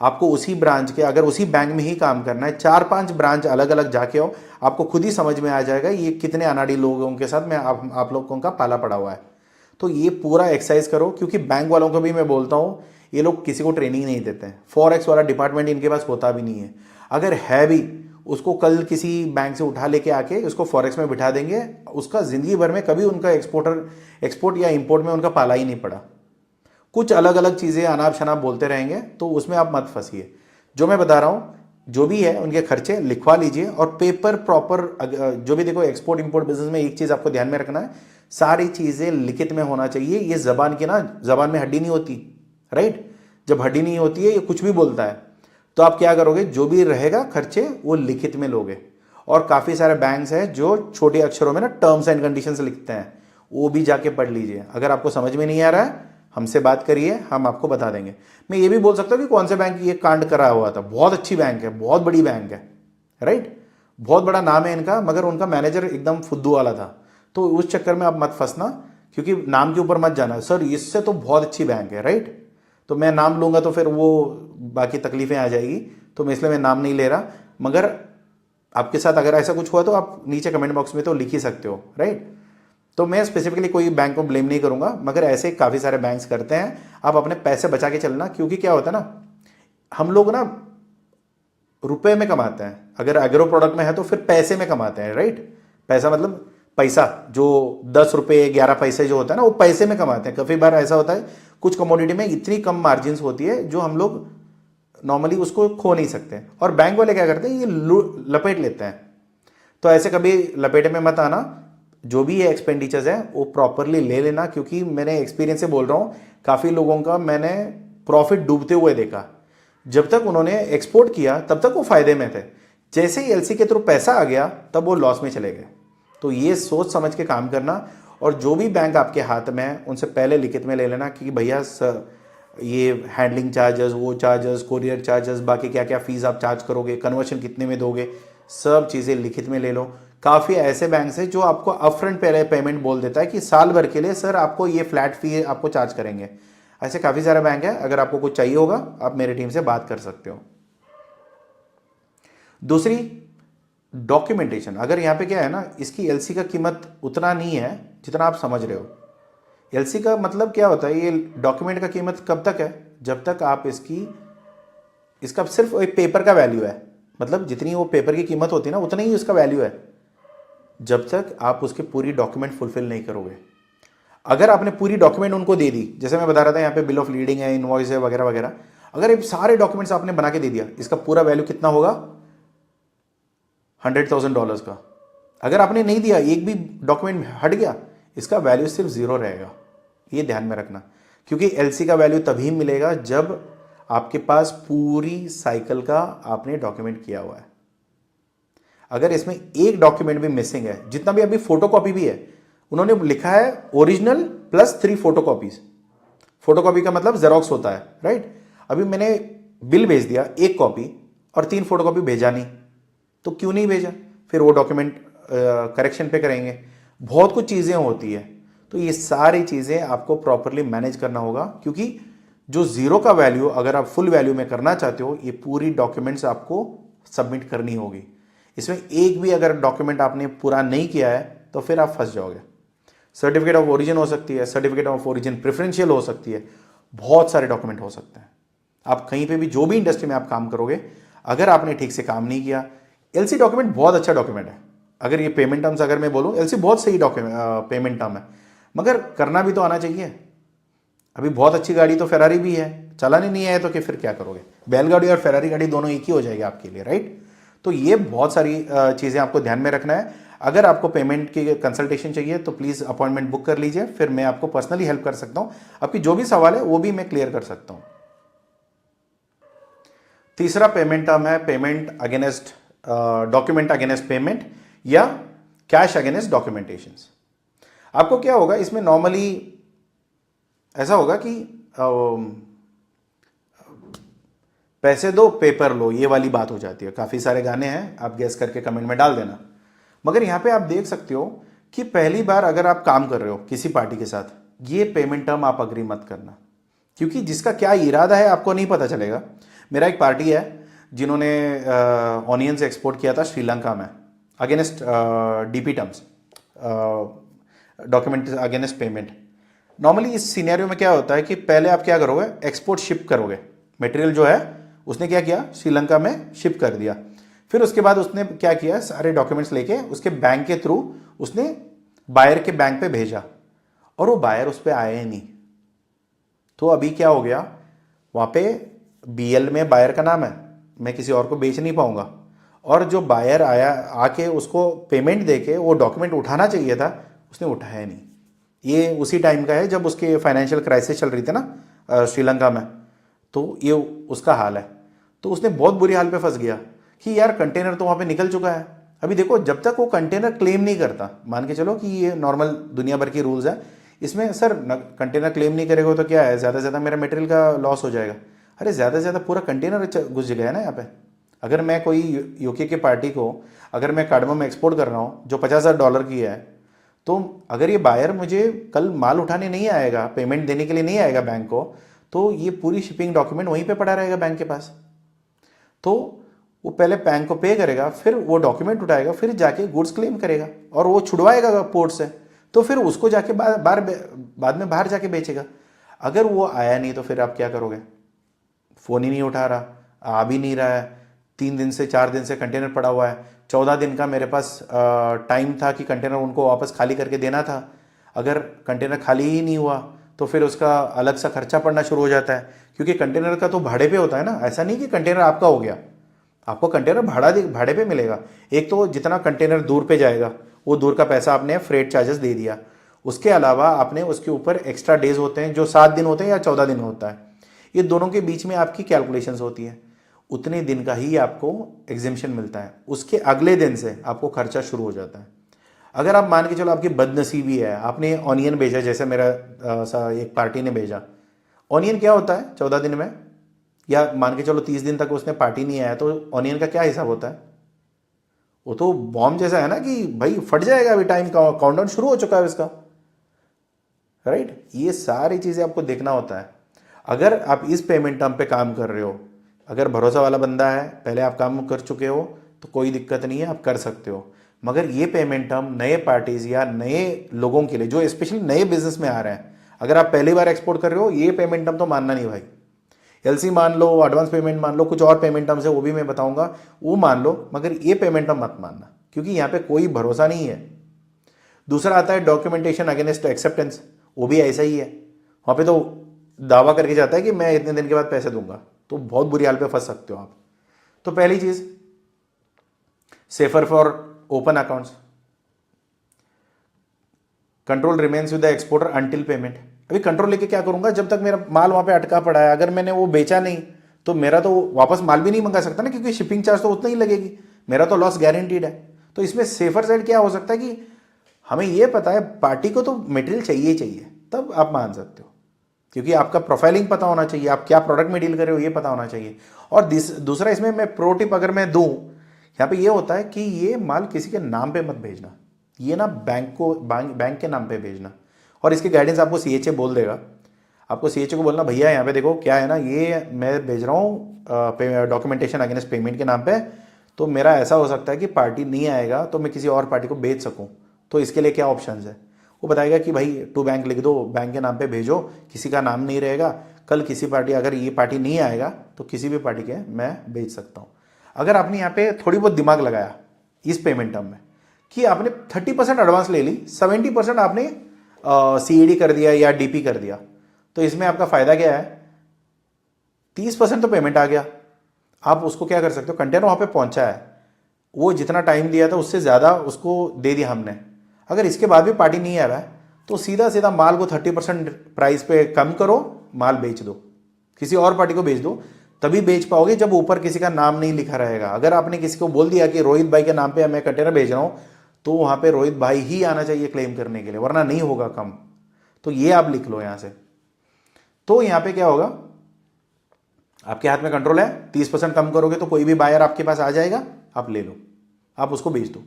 आपको उसी ब्रांच के, अगर उसी बैंक में ही काम करना है, 4-5 ब्रांच अलग अलग जाके आओ, आपको खुद ही समझ में आ जाएगा ये कितने अनाड़ी लोगों के साथ में आप लोगों का पाला पड़ा हुआ है। तो ये पूरा एक्सरसाइज करो, क्योंकि बैंक वालों को भी मैं बोलता हूँ ये लोग किसी को ट्रेनिंग नहीं देते हैं, फॉरेक्स वाला डिपार्टमेंट इनके पास होता भी नहीं है, अगर है भी उसको कल किसी बैंक से उठा लेके आके उसको फॉरेक्स में बिठा देंगे, उसका जिंदगी भर में कभी उनका एक्सपोर्ट या इंपोर्ट में उनका पाला ही नहीं पड़ा। कुछ अलग अलग चीज़ें अनाप शनाप बोलते रहेंगे, तो उसमें आप मत फंसिए। जो मैं बता रहा हूँ जो भी है उनके खर्चे लिखवा लीजिए, और पेपर प्रॉपर, जो भी देखो एक्सपोर्ट इंपोर्ट बिजनेस में एक चीज़ आपको ध्यान में रखना है, सारी चीज़ें लिखित में होना चाहिए। ये जबान की ना, जबान में हड्डी नहीं होती। राइट, जब हड्डी नहीं होती है ये कुछ भी बोलता है, तो आप क्या करोगे, जो भी रहेगा खर्चे वो लिखित में लोगे। और काफ़ी सारे बैंक्स हैं जो छोटे अक्षरों में ना टर्म्स एंड कंडीशंस लिखते हैं, वो भी जाके पढ़ लीजिए। अगर आपको समझ में नहीं आ रहा है हमसे बात करिए, हम आपको बता देंगे। मैं ये भी बोल सकता हूँ कि कौन से बैंक ये कांड करा हुआ था, बहुत अच्छी बैंक है, बहुत बड़ी बैंक है। राइट, बहुत बड़ा नाम है इनका, मगर उनका मैनेजर एकदम फुद्दू वाला था, तो उस चक्कर में आप मत फंसना, क्योंकि नाम के ऊपर मत जाना, सर इससे तो बहुत अच्छी बैंक है। राइट, तो मैं नाम लूंगा तो फिर वो बाकी तकलीफें आ जाएगी, तो मैं इसलिए मैं नाम नहीं ले रहा। मगर आपके साथ अगर ऐसा कुछ हुआ तो आप नीचे कमेंट बॉक्स में तो लिख ही सकते हो। राइट, तो मैं स्पेसिफिकली कोई बैंक को ब्लेम नहीं करूंगा, मगर ऐसे काफ़ी सारे बैंक्स करते हैं। आप अपने पैसे बचा के चलना, क्योंकि क्या होता है ना, हम लोग ना रुपए में कमाते हैं, अगर एग्रो प्रोडक्ट में है तो फिर पैसे में कमाते हैं, राइट। पैसा मतलब पैसा, जो 10 रुपए 11 पैसे जो होता है ना, वो पैसे में कमाते हैं। काफी बार ऐसा होता है कुछ कमोडिटी में इतनी कम मार्जिन होती है जो हम लोग नॉर्मली उसको खो नहीं सकते, और बैंक वाले क्या करते हैं, ये लपेट लेते हैं। तो ऐसे कभी लपेटे में मत आना। जो भी ये एक्सपेंडिचर्स है वो प्रॉपरली ले लेना, क्योंकि मैंने एक्सपीरियंस से बोल रहा हूं, काफी लोगों का मैंने प्रॉफिट डूबते हुए देखा। जब तक उन्होंने एक्सपोर्ट किया तब तक वो फायदे में थे, जैसे ही एलसी के थ्रू पैसा आ गया तब वो लॉस में चले गए। तो ये सोच समझ के काम करना, और जो भी बैंक आपके हाथ में है उनसे पहले लिखित में ले लेना कि भैया ये हैंडलिंग चार्जेस, वो चार्जेस, कोरियर चार्जेस, बाकी क्या क्या फीस आप चार्ज करोगे, कन्वर्शन कितने में दोगे, सब चीज़ें लिखित में ले लो। काफ़ी ऐसे बैंक हैं जो आपको अपफ्रंट पहले पेमेंट बोल देता है कि साल भर के लिए सर आपको ये फ्लैट फी आपको चार्ज करेंगे। ऐसे काफ़ी सारे बैंक है, अगर आपको कुछ चाहिए होगा आप मेरी टीम से बात कर सकते हो। दूसरी, डॉक्यूमेंटेशन। अगर यहाँ पे क्या है ना, इसकी एलसी का कीमत उतना नहीं है जितना आप समझ रहे हो। एलसी का मतलब क्या होता है, ये डॉक्यूमेंट का कीमत कब तक है, जब तक आप इसका सिर्फ एक पेपर का वैल्यू है, मतलब जितनी वो पेपर की कीमत होती है ना उतना ही उसका वैल्यू है, जब तक आप उसके पूरी डॉक्यूमेंट फुलफिल नहीं करोगे। अगर आपने पूरी डॉक्यूमेंट उनको दे दी, जैसे मैं बता रहा था यहाँ पे बिल ऑफ लीडिंग है, इनवॉइस है, वगैरह वगैरह, अगर ये सारे डॉक्यूमेंट्स आपने बना के दे दिया, इसका पूरा वैल्यू कितना होगा, $100,000 का। अगर आपने नहीं दिया, एक भी डॉक्यूमेंट हट गया, इसका वैल्यू सिर्फ 0 रहेगा। ये ध्यान में रखना, क्योंकि एलसी का वैल्यू तभी मिलेगा जब आपके पास पूरी साइकिल का आपने डॉक्यूमेंट किया हुआ है। अगर इसमें एक डॉक्यूमेंट भी मिसिंग है, जितना भी अभी फोटोकॉपी भी है, उन्होंने लिखा है ओरिजिनल प्लस 3 फोटोकॉपीज। फोटोकॉपी का मतलब जेरोक्स होता है, राइट। अभी मैंने बिल भेज दिया 1 कॉपी और 3 फोटोकॉपी भेजा नहीं, तो क्यों नहीं भेजा, फिर वो डॉक्यूमेंट करेक्शन पे करेंगे। बहुत कुछ चीज़ें होती है, तो ये सारी चीज़ें आपको प्रॉपरली मैनेज करना होगा, क्योंकि जो 0 का वैल्यू अगर आप फुल वैल्यू में करना चाहते हो, ये पूरी डॉक्यूमेंट्स आपको सबमिट करनी होगी। इसमें एक भी अगर डॉक्यूमेंट आपने पूरा नहीं किया है तो फिर आप फंस जाओगे। सर्टिफिकेट ऑफ ओरिजिन हो सकती है, सर्टिफिकेट ऑफ ओरिजिन प्रेफरेंशियल हो सकती है, बहुत सारे डॉक्यूमेंट हो सकते हैं। आप कहीं पे भी, जो भी इंडस्ट्री में आप काम करोगे, अगर आपने ठीक से काम नहीं किया, एलसी डॉक्यूमेंट बहुत अच्छा डॉक्यूमेंट है। अगर ये पेमेंट टर्म्स अगर मैं बोलूँ, एलसी बहुत सही डॉक्यूमेंट पेमेंट टर्म है, मगर करना भी तो आना चाहिए। अभी बहुत अच्छी गाड़ी तो फेरारी भी है, चलाने नहीं आए तो कि फिर क्या करोगे, बैलगाड़ी और फेरारी गाड़ी दोनों एक ही हो जाएगी आपके लिए, राइट। तो ये बहुत सारी चीज़ें आपको ध्यान में रखना है। अगर आपको पेमेंट की कंसल्टेशन चाहिए तो प्लीज़ अपॉइंटमेंट बुक कर लीजिए, फिर मैं आपको पर्सनली हेल्प कर सकता हूं। आपकी जो भी सवाल है वो भी मैं क्लियर कर सकता हूं। तीसरा पेमेंट टर्म है payment against document against payment या कैश अगेंस्ट डॉक्यूमेंटेशन। आपको क्या होगा इसमें, नॉर्मली ऐसा होगा कि पैसे दो पेपर लो, ये वाली बात हो जाती है। काफ़ी सारे गाने हैं, आप गेस करके कमेंट में डाल देना। मगर यहाँ पे आप देख सकते हो कि पहली बार अगर आप काम कर रहे हो किसी पार्टी के साथ, ये पेमेंट टर्म आप अग्री मत करना, क्योंकि जिसका क्या इरादा है आपको नहीं पता चलेगा। मेरा एक पार्टी है जिन्होंने ऑनियंस एक्सपोर्ट किया था श्रीलंका में against DP terms, document against payment. Normally इस सिनेरियो में क्या होता है कि पहले आप क्या करोगे, एक्सपोर्ट शिप करोगे, मटेरियल जो है उसने क्या किया, श्रीलंका में शिप कर दिया। फिर उसके बाद उसने क्या किया, सारे डॉक्यूमेंट्स लेके उसके बैंक के थ्रू उसने बायर के बैंक पे भेजा, और वो बायर उस पर आए नहीं। तो अभी क्या हो गया, वहाँ पे बीएल में बायर का नाम है, मैं किसी और को बेच नहीं पाऊंगा। और जो बायर आया, आके उसको पेमेंट देके वो डॉक्यूमेंट उठाना चाहिए था, उसने उठाया नहीं। ये उसी टाइम का है जब उसके फाइनेंशियल क्राइसिस चल रही थी ना श्रीलंका में, तो ये उसका हाल है। तो उसने बहुत बुरी हाल पे फंस गया कि यार कंटेनर तो वहाँ पे निकल चुका है। अभी देखो, जब तक वो कंटेनर क्लेम नहीं करता, मान के चलो कि ये नॉर्मल दुनिया भर की रूल्स है, इसमें सर कंटेनर क्लेम नहीं करेगा तो क्या है, ज़्यादा से ज़्यादा मेरा मटेरियल का लॉस हो जाएगा। अरे ज़्यादा से ज़्यादा पूरा कंटेनर घुस गया है ना यहाँ पे। अगर मैं कोई यूके की पार्टी को, अगर मैं कार्डमम एक्सपोर्ट कर रहा हूँ जो $50,000 की है, तो अगर ये बायर मुझे कल माल उठाने नहीं आएगा, पेमेंट देने के लिए नहीं आएगा बैंक को, तो ये पूरी शिपिंग डॉक्यूमेंट वहीं पे पड़ा रहेगा बैंक के पास। तो वो पहले बैंक को पे करेगा, फिर वो डॉक्यूमेंट उठाएगा, फिर जाके गुड्स क्लेम करेगा और वो छुड़वाएगा पोर्ट से, तो फिर उसको जाके बाद में बाहर जाके बेचेगा। अगर वो आया नहीं तो फिर आप क्या करोगे, फ़ोन ही नहीं उठा रहा, आ भी नहीं रहा है, 3 दिन से 4 दिन से कंटेनर पड़ा हुआ है, 14 दिन का मेरे पास टाइम था कि कंटेनर उनको वापस खाली करके देना था। अगर कंटेनर खाली ही नहीं हुआ तो फिर उसका अलग सा खर्चा पड़ना शुरू हो जाता है, क्योंकि कंटेनर का तो भाड़े पे होता है ना। ऐसा नहीं कि कंटेनर आपका हो गया, आपको कंटेनर भाड़े पे मिलेगा। एक तो जितना कंटेनर दूर पे जाएगा वो दूर का पैसा आपने फ्रेट चार्जेस दे दिया, उसके अलावा आपने उसके ऊपर एक्स्ट्रा डेज होते हैं जो 7 दिन होते हैं या 14 दिन होता है, ये दोनों के बीच में आपकी कैलकुलेशंस होती है। उतने दिन का ही आपको एग्जेम्पशन मिलता है, उसके अगले दिन से आपको खर्चा शुरू हो जाता है। अगर आप मान के चलो आपकी बदनसीबी है, आपने ऑनियन भेजा, जैसे मेरा एक पार्टी ने भेजा। ऑनियन क्या होता है 14 दिन में, या मान के चलो 30 दिन तक उसने पार्टी नहीं आया, तो ऑनियन का क्या हिसाब होता है? वो तो बॉम्ब जैसा है ना कि भाई फट जाएगा, अभी टाइम काउंटडाउन शुरू हो चुका है इसका, राइट। ये सारी चीजें आपको देखना होता है। अगर आप इस पेमेंट टर्म पे काम कर रहे हो, अगर भरोसा वाला बंदा है, पहले आप काम कर चुके हो, तो कोई दिक्कत नहीं है, आप कर सकते हो। मगर ये पेमेंट टर्म नए पार्टीज या नए लोगों के लिए, जो स्पेशली नए बिजनेस में आ रहे हैं, अगर आप पहली बार एक्सपोर्ट कर रहे हो, ये पेमेंट टर्म तो मानना नहीं भाई। एलसी मान लो, एडवांस पेमेंट मान लो, कुछ और पेमेंट टर्म्स है वो भी मैं बताऊंगा, वो मान लो, मगर ये पेमेंट टर्म मत मानना, क्योंकि यहाँ पे कोई भरोसा नहीं है। दूसरा आता है डॉक्यूमेंटेशन अगेंस्ट एक्सेप्टेंस, वो भी ऐसा ही है। वहाँ पे तो दावा करके जाता है कि मैं इतने दिन के बाद पैसे दूंगा, तो बहुत बुरी हाल पे फंस सकते हो आप। तो पहली चीज, safer for open accounts, control remains with the exporter until payment. अभी कंट्रोल लेके क्या करूंगा, जब तक मेरा माल वहां पे अटका पड़ा है, अगर मैंने वो बेचा नहीं तो मेरा तो वापस माल भी नहीं मंगा सकता ना, क्योंकि शिपिंग चार्ज तो उतना ही लगेगी, मेरा तो लॉस गारंटीड है। तो इसमें सेफर साइड क्या हो सकता है कि हमें ये पता है पार्टी को तो मटेरियल चाहिए ही चाहिए, तब आप मान सकते हो, क्योंकि आपका प्रोफाइलिंग पता होना चाहिए, आप क्या प्रोडक्ट में डील कर रहे हो ये पता होना चाहिए। और दूसरा इसमें मैं प्रो टिप अगर मैं दूं, यहाँ पे ये होता है कि ये माल किसी के नाम पे मत भेजना, ये ना बैंक के नाम पे भेजना। और इसकी गाइडेंस आपको सीएचए बोल देगा, आपको सीएचए को बोलना भैया यहाँ पे देखो क्या है ना, ये मैं भेज रहा हूँ डॉक्यूमेंटेशन अगेंस्ट पेमेंट के नाम पे, तो मेरा ऐसा हो सकता है कि पार्टी नहीं आएगा तो मैं किसी और पार्टी को बेच सकूँ, तो इसके लिए क्या ऑप्शन है। वो बताएगा कि भाई टू बैंक लिख दो, बैंक के नाम पे भेजो, किसी का नाम नहीं रहेगा, कल किसी पार्टी, अगर ये पार्टी नहीं आएगा तो किसी भी पार्टी के मैं बेच सकता हूँ। अगर आपने यहाँ पे थोड़ी बहुत दिमाग लगाया इस पेमेंट टर्म में कि आपने 30% एडवांस ले ली, 70% आपने सीएडी कर दिया या डीपी कर दिया, तो इसमें आपका फायदा क्या है, 30% तो पेमेंट आ गया। आप उसको क्या कर सकते हो, कंटेनर वहां पे पहुंचा है, वो जितना टाइम दिया था उससे ज्यादा उसको दे दिया हमने, अगर इसके बाद भी पार्टी नहीं आ रहा है तो सीधा सीधा माल को 30% प्राइस पे कम करो, माल बेच दो, किसी और पार्टी को बेच दो, तभी बेच पाओगे जब ऊपर किसी का नाम नहीं लिखा रहेगा। अगर आपने किसी को बोल दिया कि रोहित भाई के नाम पे मैं कंटेनर भेज रहा हूं, तो वहां पे रोहित भाई ही आना चाहिए क्लेम करने के लिए, वरना नहीं होगा कम। तो ये आप लिख लो यहां से। तो यहां पे क्या होगा, आपके हाथ में कंट्रोल है, 30% कम करोगे तो कोई भी बायर आपके पास आ जाएगा, आप ले लो, आप उसको बेच दो।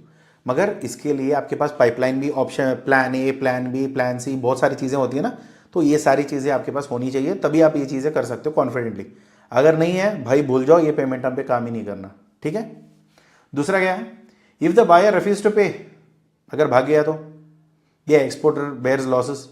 मगर इसके लिए आपके पास पाइपलाइन भी option, plan A, plan B, plan C, बहुत सारी चीजें होती है ना, तो ये सारी चीजें आपके पास होनी चाहिए, तभी आप ये चीजें कर सकते हो कॉन्फिडेंटली। अगर नहीं है भाई भूल जाओ, ये पेमेंट टर्म पे काम ही नहीं करना, ठीक है। दूसरा क्या है, if the buyer refuse to pay, अगर भाग गया तो, ये एक्सपोर्टर बेयर्स लॉसेस,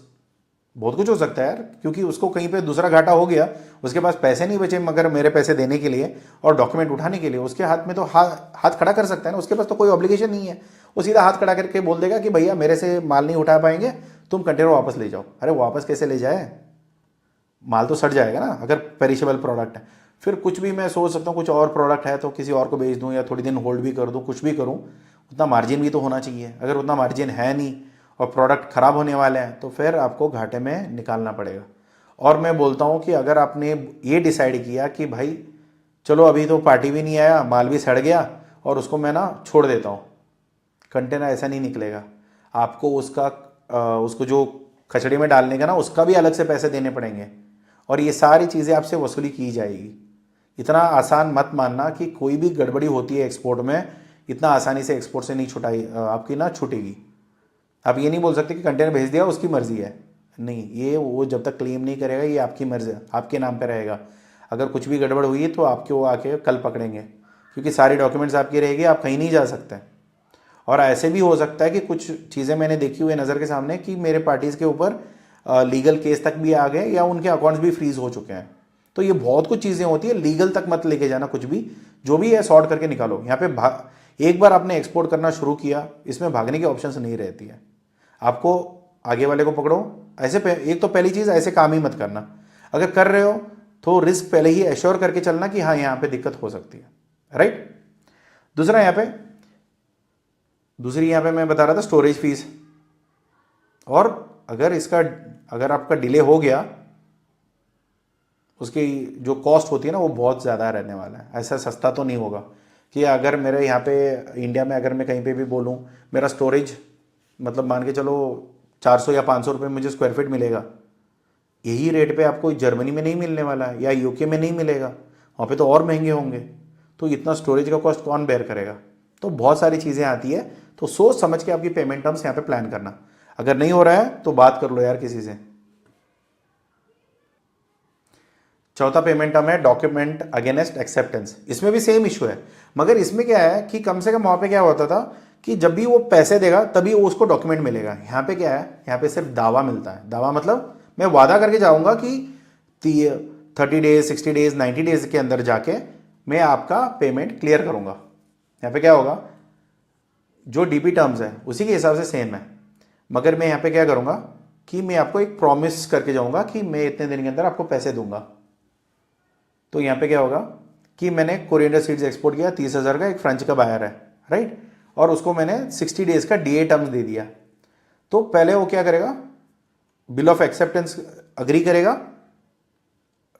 बहुत कुछ हो सकता है यार, क्योंकि उसको कहीं पे दूसरा घाटा हो गया, उसके पास पैसे नहीं बचे मगर मेरे पैसे देने के लिए और डॉक्यूमेंट उठाने के लिए, उसके हाथ में तो हाथ खड़ा कर सकता है ना, उसके पास तो कोई ऑब्लिगेशन नहीं है, वो सीधा हाथ खड़ा करके बोल देगा कि भैया मेरे से माल नहीं उठा पाएंगे, तुम कंटेनर वापस ले जाओ। अरे वापस कैसे ले जाए, माल तो सड़ जाएगा ना अगर पेरिशेबल प्रोडक्ट है। फिर कुछ भी मैं सोच सकता हूँ, कुछ और प्रोडक्ट है तो किसी और को बेच दूँ या थोड़ी दिन होल्ड भी कर दूँ, कुछ भी करूँ, उतना मार्जिन भी तो होना चाहिए। अगर उतना मार्जिन है नहीं और प्रोडक्ट खराब होने वाले हैं तो फिर आपको घाटे में निकालना पड़ेगा। और मैं बोलता हूँ कि अगर आपने ये डिसाइड किया कि भाई चलो अभी तो पार्टी भी नहीं आया, माल भी सड़ गया और उसको मैं ना छोड़ देता हूँ, कंटेनर ऐसा नहीं निकलेगा, आपको उसको जो खचड़ी में डालने का ना उसका भी अलग से पैसे देने पड़ेंगे और ये सारी चीज़ें आपसे वसूली की जाएगी। इतना आसान मत मानना कि कोई भी गड़बड़ी होती है एक्सपोर्ट में, इतना आसानी से एक्सपोर्ट से नहीं छुटाई आपकी ना छूटेगी। आप ये नहीं बोल सकते कि कंटेनर भेज दिया उसकी मर्जी है, नहीं, ये वो जब तक क्लेम नहीं करेगा ये आपकी मर्जी, आपके नाम पे रहेगा। अगर कुछ भी गड़बड़ हुई तो आपके वो आके कल पकड़ेंगे, क्योंकि सारी डॉक्यूमेंट्स आपकी रहेगी, आप कहीं नहीं जा सकते। और ऐसे भी हो सकता है कि कुछ चीज़ें मैंने देखी हुई नज़र के सामने कि मेरे पार्टीज़ के ऊपर लीगल केस तक भी आ गए या उनके अकाउंट्स भी फ्रीज हो चुके हैं। तो ये बहुत कुछ चीज़ें होती है, लीगल तक मत लेके जाना कुछ भी, जो भी है सॉर्ट करके निकालो। यहाँ पे एक बार आपने एक्सपोर्ट करना शुरू किया, इसमें भागने की ऑप्शंस नहीं रहती है। आपको आगे वाले को पकड़ो। ऐसे एक तो पहली चीज़, ऐसे काम ही मत करना। अगर कर रहे हो तो रिस्क पहले ही एश्योर करके चलना कि हाँ यहाँ पे दिक्कत हो सकती है, राइट। दूसरी यहाँ पे मैं बता रहा था स्टोरेज फीस। और अगर आपका डिले हो गया, उसकी जो कॉस्ट होती है ना वो बहुत ज़्यादा रहने वाला है। ऐसा सस्ता तो नहीं होगा कि अगर मेरे यहाँ पे इंडिया में अगर मैं कहीं पे भी बोलूँ मेरा स्टोरेज मतलब मान के चलो 400 या 500 रुपये मुझे स्क्वायर फीट मिलेगा, यही रेट पे आपको जर्मनी में नहीं मिलने वाला है या यूके में नहीं मिलेगा, वहाँ पे तो और महंगे होंगे। तो इतना स्टोरेज का कॉस्ट कौन बेयर करेगा। तो बहुत सारी चीज़ें आती है, तो सोच समझ के आपकी पेमेंट टर्म्स यहाँ पे प्लान करना। अगर नहीं हो रहा है तो बात कर लो यार किसी से। चौथा पेमेंट टर्म है डॉक्यूमेंट अगेंस्ट एक्सेप्टेंस। इसमें भी सेम इशू है, मगर इसमें क्या है कि कम से कम वहाँ पे क्या होता था कि जब भी वो पैसे देगा तभी वो उसको डॉक्यूमेंट मिलेगा। यहाँ पे क्या है, यहाँ पे सिर्फ दावा मिलता है। दावा मतलब मैं वादा करके जाऊँगा कि 30 डेज 60 डेज 90 डेज के अंदर जाके मैं आपका पेमेंट क्लियर करूँगा। यहाँ पे क्या होगा, जो डीपी टर्म्स है उसी के हिसाब से सेम है, मगर मैं यहाँ पे क्या करूँगा कि मैं आपको एक प्रॉमिस करके जाऊँगा कि मैं इतने दिन के अंदर आपको पैसे दूंगा। तो यहाँ पे क्या होगा कि मैंने कोरिएंडर सीड्स एक्सपोर्ट किया 30,000 का, एक फ्रेंच का बायर है, राइट, और उसको मैंने 60 डेज का डीए टर्म्स दे दिया। तो पहले वो क्या करेगा, बिल ऑफ एक्सेप्टेंस अग्री करेगा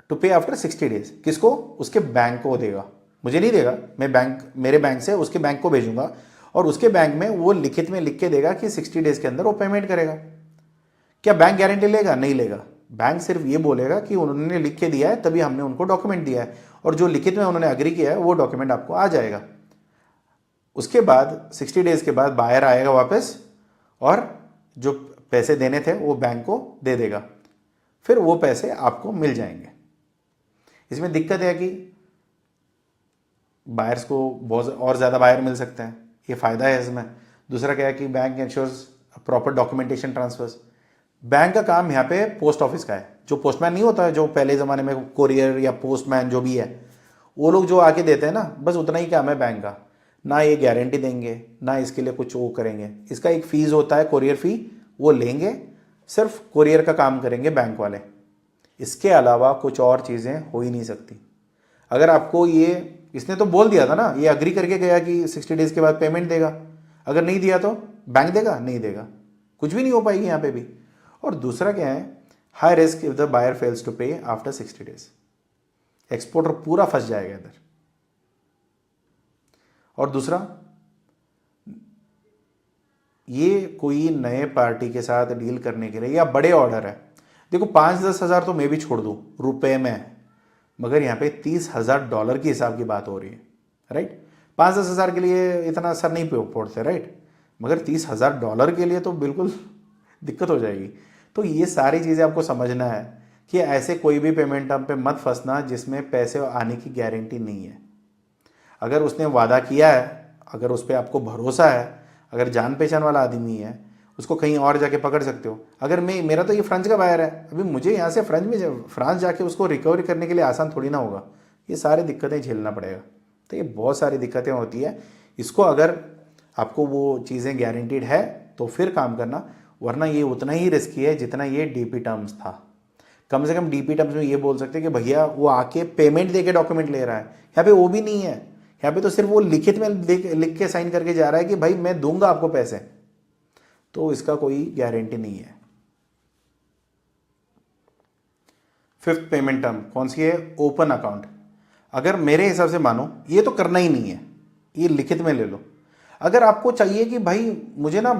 टू पे आफ्टर 60 डेज। किसको, उसके बैंक को देगा, मुझे नहीं देगा। मैं मेरे बैंक से उसके बैंक को भेजूंगा और उसके बैंक में वो लिखित में लिख के देगा कि 60 डेज के अंदर वो पेमेंट करेगा। क्या बैंक गारंटी लेगा? नहीं लेगा। बैंक सिर्फ ये बोलेगा कि उन्होंने लिख के दिया है तभी हमने उनको डॉक्यूमेंट दिया है, और जो लिखित में उन्होंने अग्री किया है वो डॉक्यूमेंट आपको आ जाएगा। उसके बाद 60 डेज के बाद बायर आएगा वापस और जो पैसे देने थे वो बैंक को दे देगा, फिर वो पैसे आपको मिल जाएंगे। इसमें दिक्कत है कि बायर्स को बहुत और ज़्यादा बायर मिल सकते हैं, ये फ़ायदा है इसमें। दूसरा क्या है कि bank insures proper documentation transfers. Bank का काम यहाँ पे पोस्ट ऑफिस का है। जो पोस्टमैन नहीं होता है, जो पहले ज़माने में कोरियर या पोस्टमैन जो भी है, वो लोग जो आके देते हैं ना, बस उतना ही काम है बैंक का। ना ये गारंटी देंगे, ना इसके लिए कुछ वो करेंगे। इसका एक फ़ीस होता है कोरियर फ़ी, वो लेंगे, सिर्फ कोरियर का काम करेंगे बैंक वाले। इसके अलावा कुछ और चीज़ें हो ही नहीं सकती। अगर आपको इसने तो बोल दिया था ना, ये अग्री करके गया कि 60 डेज़ के बाद पेमेंट देगा, अगर नहीं दिया तो बैंक देगा? नहीं देगा, कुछ भी नहीं हो पाएगी यहाँ पे भी। और दूसरा क्या है, high risk if the buyer fails to pay after 60 days. Exporter पूरा फंस जाएगा इधर। और दूसरा, ये कोई नए पार्टी के साथ डील करने के लिए या बड़े ऑर्डर है, देखो 5-10 हज़ार तो मैं भी छोड़ दूँ रुपए में, मगर यहाँ पे $30,000 की हिसाब की बात हो रही है, राइट। 5-10 हज़ार के लिए इतना असर नहीं पड़ते, राइट, मगर $30,000 के लिए तो बिल्कुल दिक्कत हो जाएगी। तो ये सारी चीज़ें आपको समझना है कि ऐसे कोई भी पेमेंट टर्म पे मत फंसना जिसमें पैसे आने की गारंटी नहीं है। अगर उसने वादा किया है, अगर उस पर आपको भरोसा है, अगर जान पहचान वाला आदमी है, उसको कहीं और जाके पकड़ सकते हो। अगर मेरा तो ये फ्रांस का बायर है, अभी मुझे यहाँ से फ्रांस जाके उसको रिकवरी करने के लिए आसान थोड़ी ना होगा, ये सारी दिक्कतें झेलना पड़ेगा। तो ये बहुत सारी दिक्कतें होती है। इसको अगर आपको वो चीज़ें गारंटीड है तो फिर काम करना, वरना ये उतना ही रिस्की है जितना ये डीपी टर्म्स था। कम से कम डीपी टर्म्स में ये बोल सकते हैं कि भैया वो आके पेमेंट दे के डॉक्यूमेंट ले रहा है, यहाँ पे वो भी नहीं है। यहाँ पे तो सिर्फ वो लिखित में लिख के साइन करके जा रहा है कि भाई मैं दूंगा आपको पैसे, तो इसका कोई गारंटी नहीं है। फिफ्थ पेमेंट टर्म कौन सी है, ओपन अकाउंट। अगर मेरे हिसाब से मानो ये तो करना ही नहीं है, ये लिखित में ले लो। अगर आपको चाहिए कि भाई मुझे ना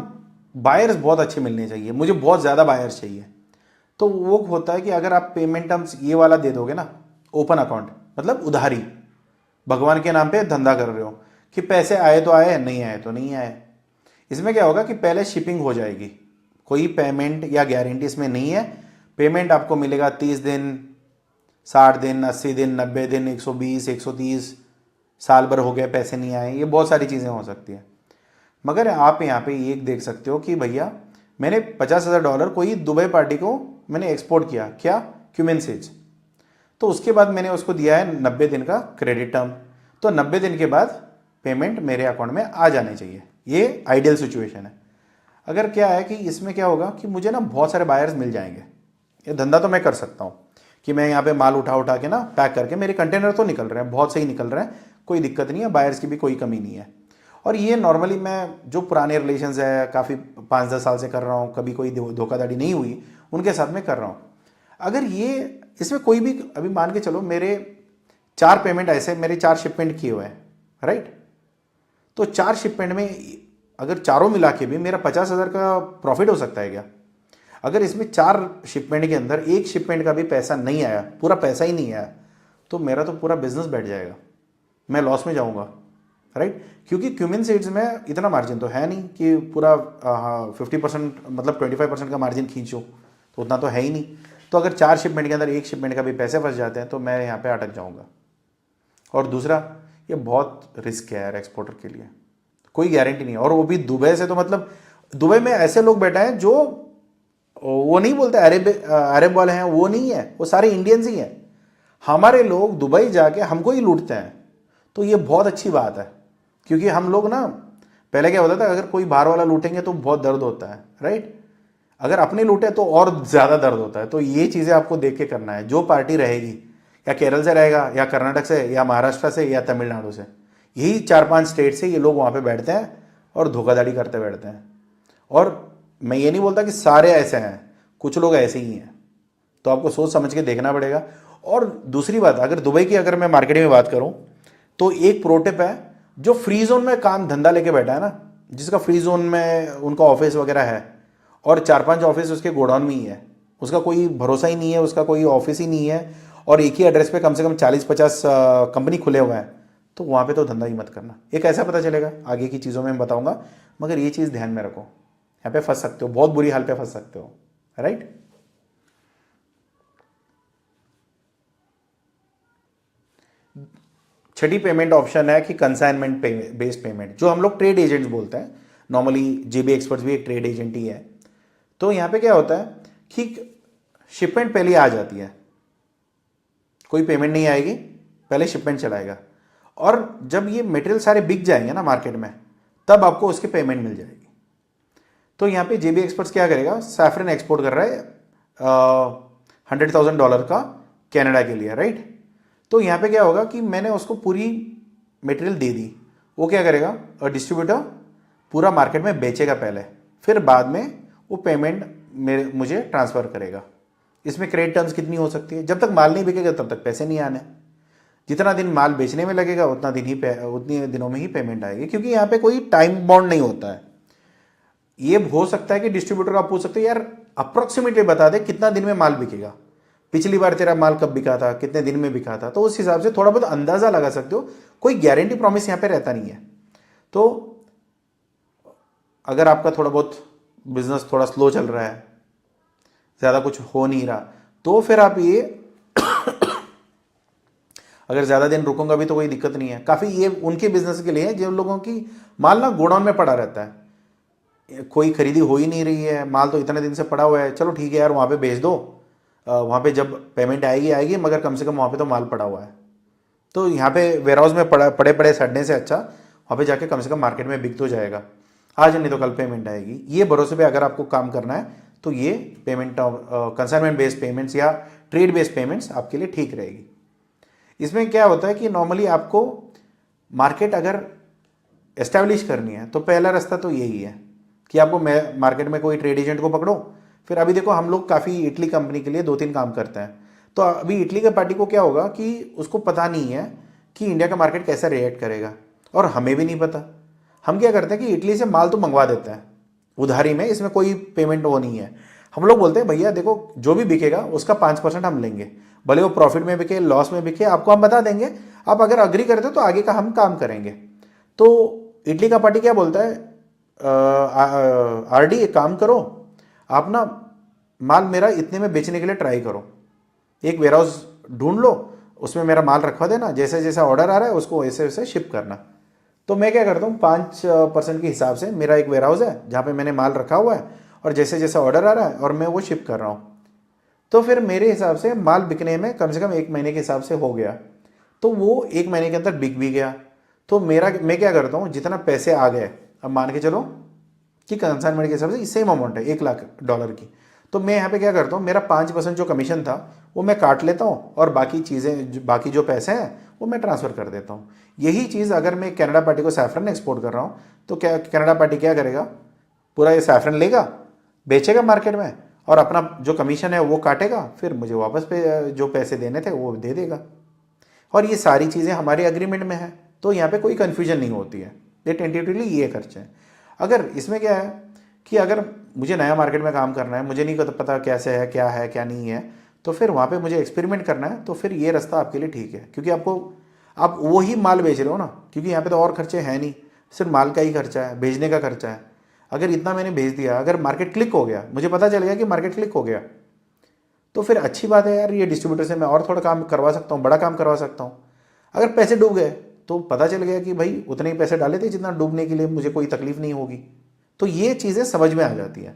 बायर्स बहुत अच्छे मिलने चाहिए, मुझे बहुत ज़्यादा बायर्स चाहिए, तो वो होता है कि अगर आप पेमेंट टर्म्स ये वाला दे दोगे ना, ओपन अकाउंट मतलब उधारी, भगवान के नाम पे धंधा कर रहे हो कि पैसे आए तो आए, नहीं आए तो नहीं आए। इसमें क्या होगा कि पहले शिपिंग हो जाएगी, कोई पेमेंट या गारंटी इसमें नहीं है। पेमेंट आपको मिलेगा 30 दिन, 60 दिन, 80 दिन, 90 दिन, 120, 130, साल भर हो गए पैसे नहीं आए, ये बहुत सारी चीज़ें हो सकती है। मगर आप यहाँ पे एक देख सकते हो कि भैया मैंने $50,000 कोई दुबई पार्टी को मैंने एक्सपोर्ट किया, क्या, क्यूमेन सीड्स। तो उसके बाद मैंने उसको दिया है 90 दिन का क्रेडिट टर्म। तो 90 दिन के बाद पेमेंट मेरे अकाउंट में आ जाने चाहिए। ये आइडियल सिचुएशन है। अगर क्या है कि इसमें क्या होगा कि मुझे ना बहुत सारे बायर्स मिल जाएंगे। ये धंधा तो मैं कर सकता हूँ कि मैं यहाँ पे माल उठा उठा के ना पैक करके, मेरे कंटेनर तो निकल रहे हैं, बहुत सही निकल रहे हैं, कोई दिक्कत नहीं है, बायर्स की भी कोई कमी नहीं है। और ये नॉर्मली मैं जो पुराने रिलेशंस है, काफ़ी 5-10 साल से कर रहा हूँ, कभी कोई धोखाधड़ी नहीं हुई, उनके साथ में कर रहा हूँ। अगर ये इसमें कोई भी, अभी मान के चलो मेरे 4 पेमेंट ऐसे, मेरे 4 शिपमेंट किए हुए हैं, राइट। तो 4 शिपमेंट में अगर चारों मिला के भी मेरा 50,000 का प्रॉफिट हो सकता है क्या? अगर इसमें 4 शिपमेंट के अंदर एक शिपमेंट का भी पैसा नहीं आया, पूरा पैसा ही नहीं आया, तो मेरा तो पूरा बिजनेस बैठ जाएगा, मैं लॉस में जाऊंगा, राइट। क्योंकि क्यूमिन सीड्स में इतना मार्जिन तो है नहीं कि पूरा 50% मतलब 25% का मार्जिन खींचो, तो उतना तो है ही नहीं। तो अगर 4 शिपमेंट के अंदर एक शिपमेंट का भी पैसे फंस जाते हैं तो मैं यहाँ पे अटक जाऊँगा। और दूसरा, ये बहुत रिस्क है यार एक्सपोर्टर के लिए, कोई गारंटी नहीं है। और वो भी दुबई से, तो मतलब दुबई में ऐसे लोग बैठे हैं जो वो नहीं बोलते अरब वाले हैं, वो नहीं है, वो सारे इंडियंस ही हैं। हमारे लोग दुबई जाके हमको ही लूटते हैं। तो ये बहुत अच्छी बात है, क्योंकि हम लोग ना, पहले क्या होता था, अगर कोई बाहर वाला लूटेंगे तो बहुत दर्द होता है, राइट। अगर अपने लूटे तो और ज़्यादा दर्द होता है। तो ये चीज़ें आपको देख के करना है। जो पार्टी रहेगी, या केरल से रहेगा, या कर्नाटक से, या महाराष्ट्र से, या तमिलनाडु से, यही 4-5 स्टेट से ये लोग वहाँ पे बैठते हैं और धोखाधड़ी करते बैठते हैं। और मैं ये नहीं बोलता कि सारे ऐसे हैं, कुछ लोग ऐसे ही हैं, तो आपको सोच समझ के देखना पड़ेगा। और दूसरी बात, अगर दुबई की अगर मैं मार्केटिंग में बात करूं, तो एक प्रो टिप है, जो फ्री जोन में काम धंधा लेके बैठा है ना, जिसका फ्री जोन में उनका ऑफिस वगैरह है, और 4-5 ऑफिस उसके गोडाउन में ही है, उसका कोई भरोसा ही नहीं है, उसका कोई ऑफिस ही नहीं है, और एक ही एड्रेस पे कम से कम 40-50 कंपनी खुले हुए हैं, तो वहाँ पे तो धंधा ही मत करना। एक ऐसा पता चलेगा, आगे की चीज़ों में मैं बताऊंगा, मगर ये चीज़ ध्यान में रखो, यहाँ पे फंस सकते हो, बहुत बुरी हाल पे फंस सकते हो, राइट। छठी पेमेंट ऑप्शन है कि कंसाइनमेंट बेस्ड पेमेंट, जो हम लोग ट्रेड एजेंट्स बोलते हैं। नॉर्मली जेबी एक्सपर्ट्स भी एक ट्रेड एजेंट ही है। तो यहाँ पे क्या होता है कि शिपमेंट पहले आ जाती है, कोई पेमेंट नहीं आएगी, पहले शिपमेंट चलाएगा, और जब ये मटेरियल सारे बिक जाएंगे ना मार्केट में, तब आपको उसकी पेमेंट मिल जाएगी। तो यहाँ पे जेबी एक्सपर्ट्स क्या करेगा, सैफरन एक्सपोर्ट कर रहा है $100,000 का कनाडा के लिए, राइट। तो यहाँ पे क्या होगा कि मैंने उसको पूरी मटेरियल दे दी, वो क्या करेगा, और डिस्ट्रीब्यूटर पूरा मार्केट में बेचेगा पहले, फिर बाद में वो पेमेंट मुझे ट्रांसफ़र करेगा। इसमें क्रेडिट टर्म्स कितनी हो सकती है, जब तक माल नहीं बिकेगा तब तक पैसे नहीं आने, जितना दिन माल बेचने में लगेगा उतनी दिनों में ही पेमेंट आएगी, क्योंकि यहाँ पे कोई टाइम बाउंड नहीं होता है। ये हो सकता है कि डिस्ट्रीब्यूटर आप पूछ सकते हो, यार अप्रोक्सीमेटली बता दे कितना दिन में माल बिकेगा, पिछली बार तेरा माल कब बिका था, कितने दिन में बिका था, तो उस हिसाब से थोड़ा बहुत अंदाजा लगा सकते हो। कोई गारंटी प्रॉमिस यहाँ पे रहता नहीं है। तो अगर आपका थोड़ा बहुत बिजनेस थोड़ा स्लो चल रहा है, ज़्यादा कुछ हो नहीं रहा, तो फिर आप ये अगर ज़्यादा दिन रुकूंगा भी तो कोई दिक्कत नहीं है। काफ़ी ये उनके बिजनेस के लिए है जिन लोगों की माल ना गोडाउन में पड़ा रहता है, कोई खरीदी हो ही नहीं रही है, माल तो इतने दिन से पड़ा हुआ है, चलो ठीक है यार वहाँ पे भेज दो, वहाँ पे जब पेमेंट आएगी आएगी, मगर कम से कम वहाँ पे तो माल पड़ा हुआ है। तो यहाँ पे वेयर हाउस में पड़े पड़े सड़ने से अच्छा वहाँ पे जाके कम से कम मार्केट में बिक तो जाएगा, आज नहीं तो कल पेमेंट आएगी। ये भरोसे पे अगर आपको काम करना है तो ये पेमेंट कंसाइनमेंट बेस्ड पेमेंट्स या ट्रेड बेस्ड पेमेंट्स आपके लिए ठीक रहेगी। इसमें क्या होता है कि नॉर्मली आपको मार्केट अगर एस्टैब्लिश करनी है तो पहला रास्ता तो यही है कि आपको मार्केट में कोई ट्रेड एजेंट को पकड़ो। फिर अभी देखो हम लोग काफ़ी इटली कंपनी के लिए 2-3 काम करते हैं, तो अभी इटली के पार्टी को क्या होगा कि उसको पता नहीं है कि इंडिया का मार्केट कैसा रिएक्ट करेगा, और हमें भी नहीं पता। हम क्या करते हैं कि इटली से माल तो मंगवा देते हैं उधारी में, इसमें कोई पेमेंट वो नहीं है। हम लोग बोलते हैं भैया देखो जो भी बिकेगा उसका 5% हम लेंगे, भले वो प्रॉफिट में बिके लॉस में बिके, आपको हम बता देंगे, आप अगर अग्री करते हो तो आगे का हम काम करेंगे। तो इटली का पार्टी क्या बोलता है, आरडी एक काम करो, आप ना माल मेरा इतने में बेचने के लिए ट्राई करो, एक वेयर हाउस ढूंढ लो, उसमें मेरा माल रखवा देना, जैसे जैसा ऑर्डर आ रहा है उसको वैसे वैसे शिप करना। तो मैं क्या करता हूँ 5% के हिसाब से मेरा एक वेयर हाउस है जहाँ पे मैंने माल रखा हुआ है, और जैसे जैसा ऑर्डर आ रहा है और मैं वो शिप कर रहा हूँ। तो फिर मेरे हिसाब से माल बिकने में कम से कम 1 महीने के हिसाब से हो गया, तो वो 1 महीने के अंदर बिक भी गया। तो मैं क्या करता हूँ, जितना पैसे आ गए, अब मान के चलो कि कंसाइनमेंट के हिसाब से सेम अमाउंट है $1 लाख की, तो मैं यहाँ पे क्या करता हूँ, मेरा 5% जो कमीशन था वो मैं काट लेता हूँ और बाकी चीज़ें, बाकी जो पैसे हैं वो मैं ट्रांसफ़र कर देता हूँ। यही चीज़ अगर मैं कनाडा पार्टी को सैफरन एक्सपोर्ट कर रहा हूँ, तो क्या कनाडा पार्टी क्या करेगा, पूरा ये सैफरन लेगा, बेचेगा मार्केट में और अपना जो कमीशन है वो काटेगा, फिर मुझे वापस जो पैसे देने थे वो दे देगा। और ये सारी चीज़ें हमारे एग्रीमेंट में है, तो यहाँ पे कोई कन्फ्यूजन नहीं होती है। ये टेंटेटिवली ये खर्चे हैं। अगर इसमें क्या है कि अगर मुझे नया मार्केट में काम करना है, मुझे नहीं पता कैसे है क्या नहीं है, तो फिर वहाँ पे मुझे एक्सपेरिमेंट करना है, तो फिर ये रास्ता आपके लिए ठीक है, क्योंकि आप वही माल बेच रहे हो ना, क्योंकि यहाँ पे तो और खर्चे हैं नहीं, सिर्फ माल का ही खर्चा है, भेजने का खर्चा है। अगर इतना मैंने भेज दिया, अगर मार्केट क्लिक हो गया, मुझे पता चल गया कि मार्केट क्लिक हो गया, तो फिर अच्छी बात है यार, ये डिस्ट्रीब्यूटर से मैं और थोड़ा काम करवा सकता हूँ, बड़ा काम करवा सकता हूँ। अगर पैसे डूब गए तो पता चल गया कि भाई उतने ही पैसे डाले थे जितना डूबने के लिए मुझे कोई तकलीफ नहीं होगी। तो ये चीज़ें समझ में आ जाती हैं।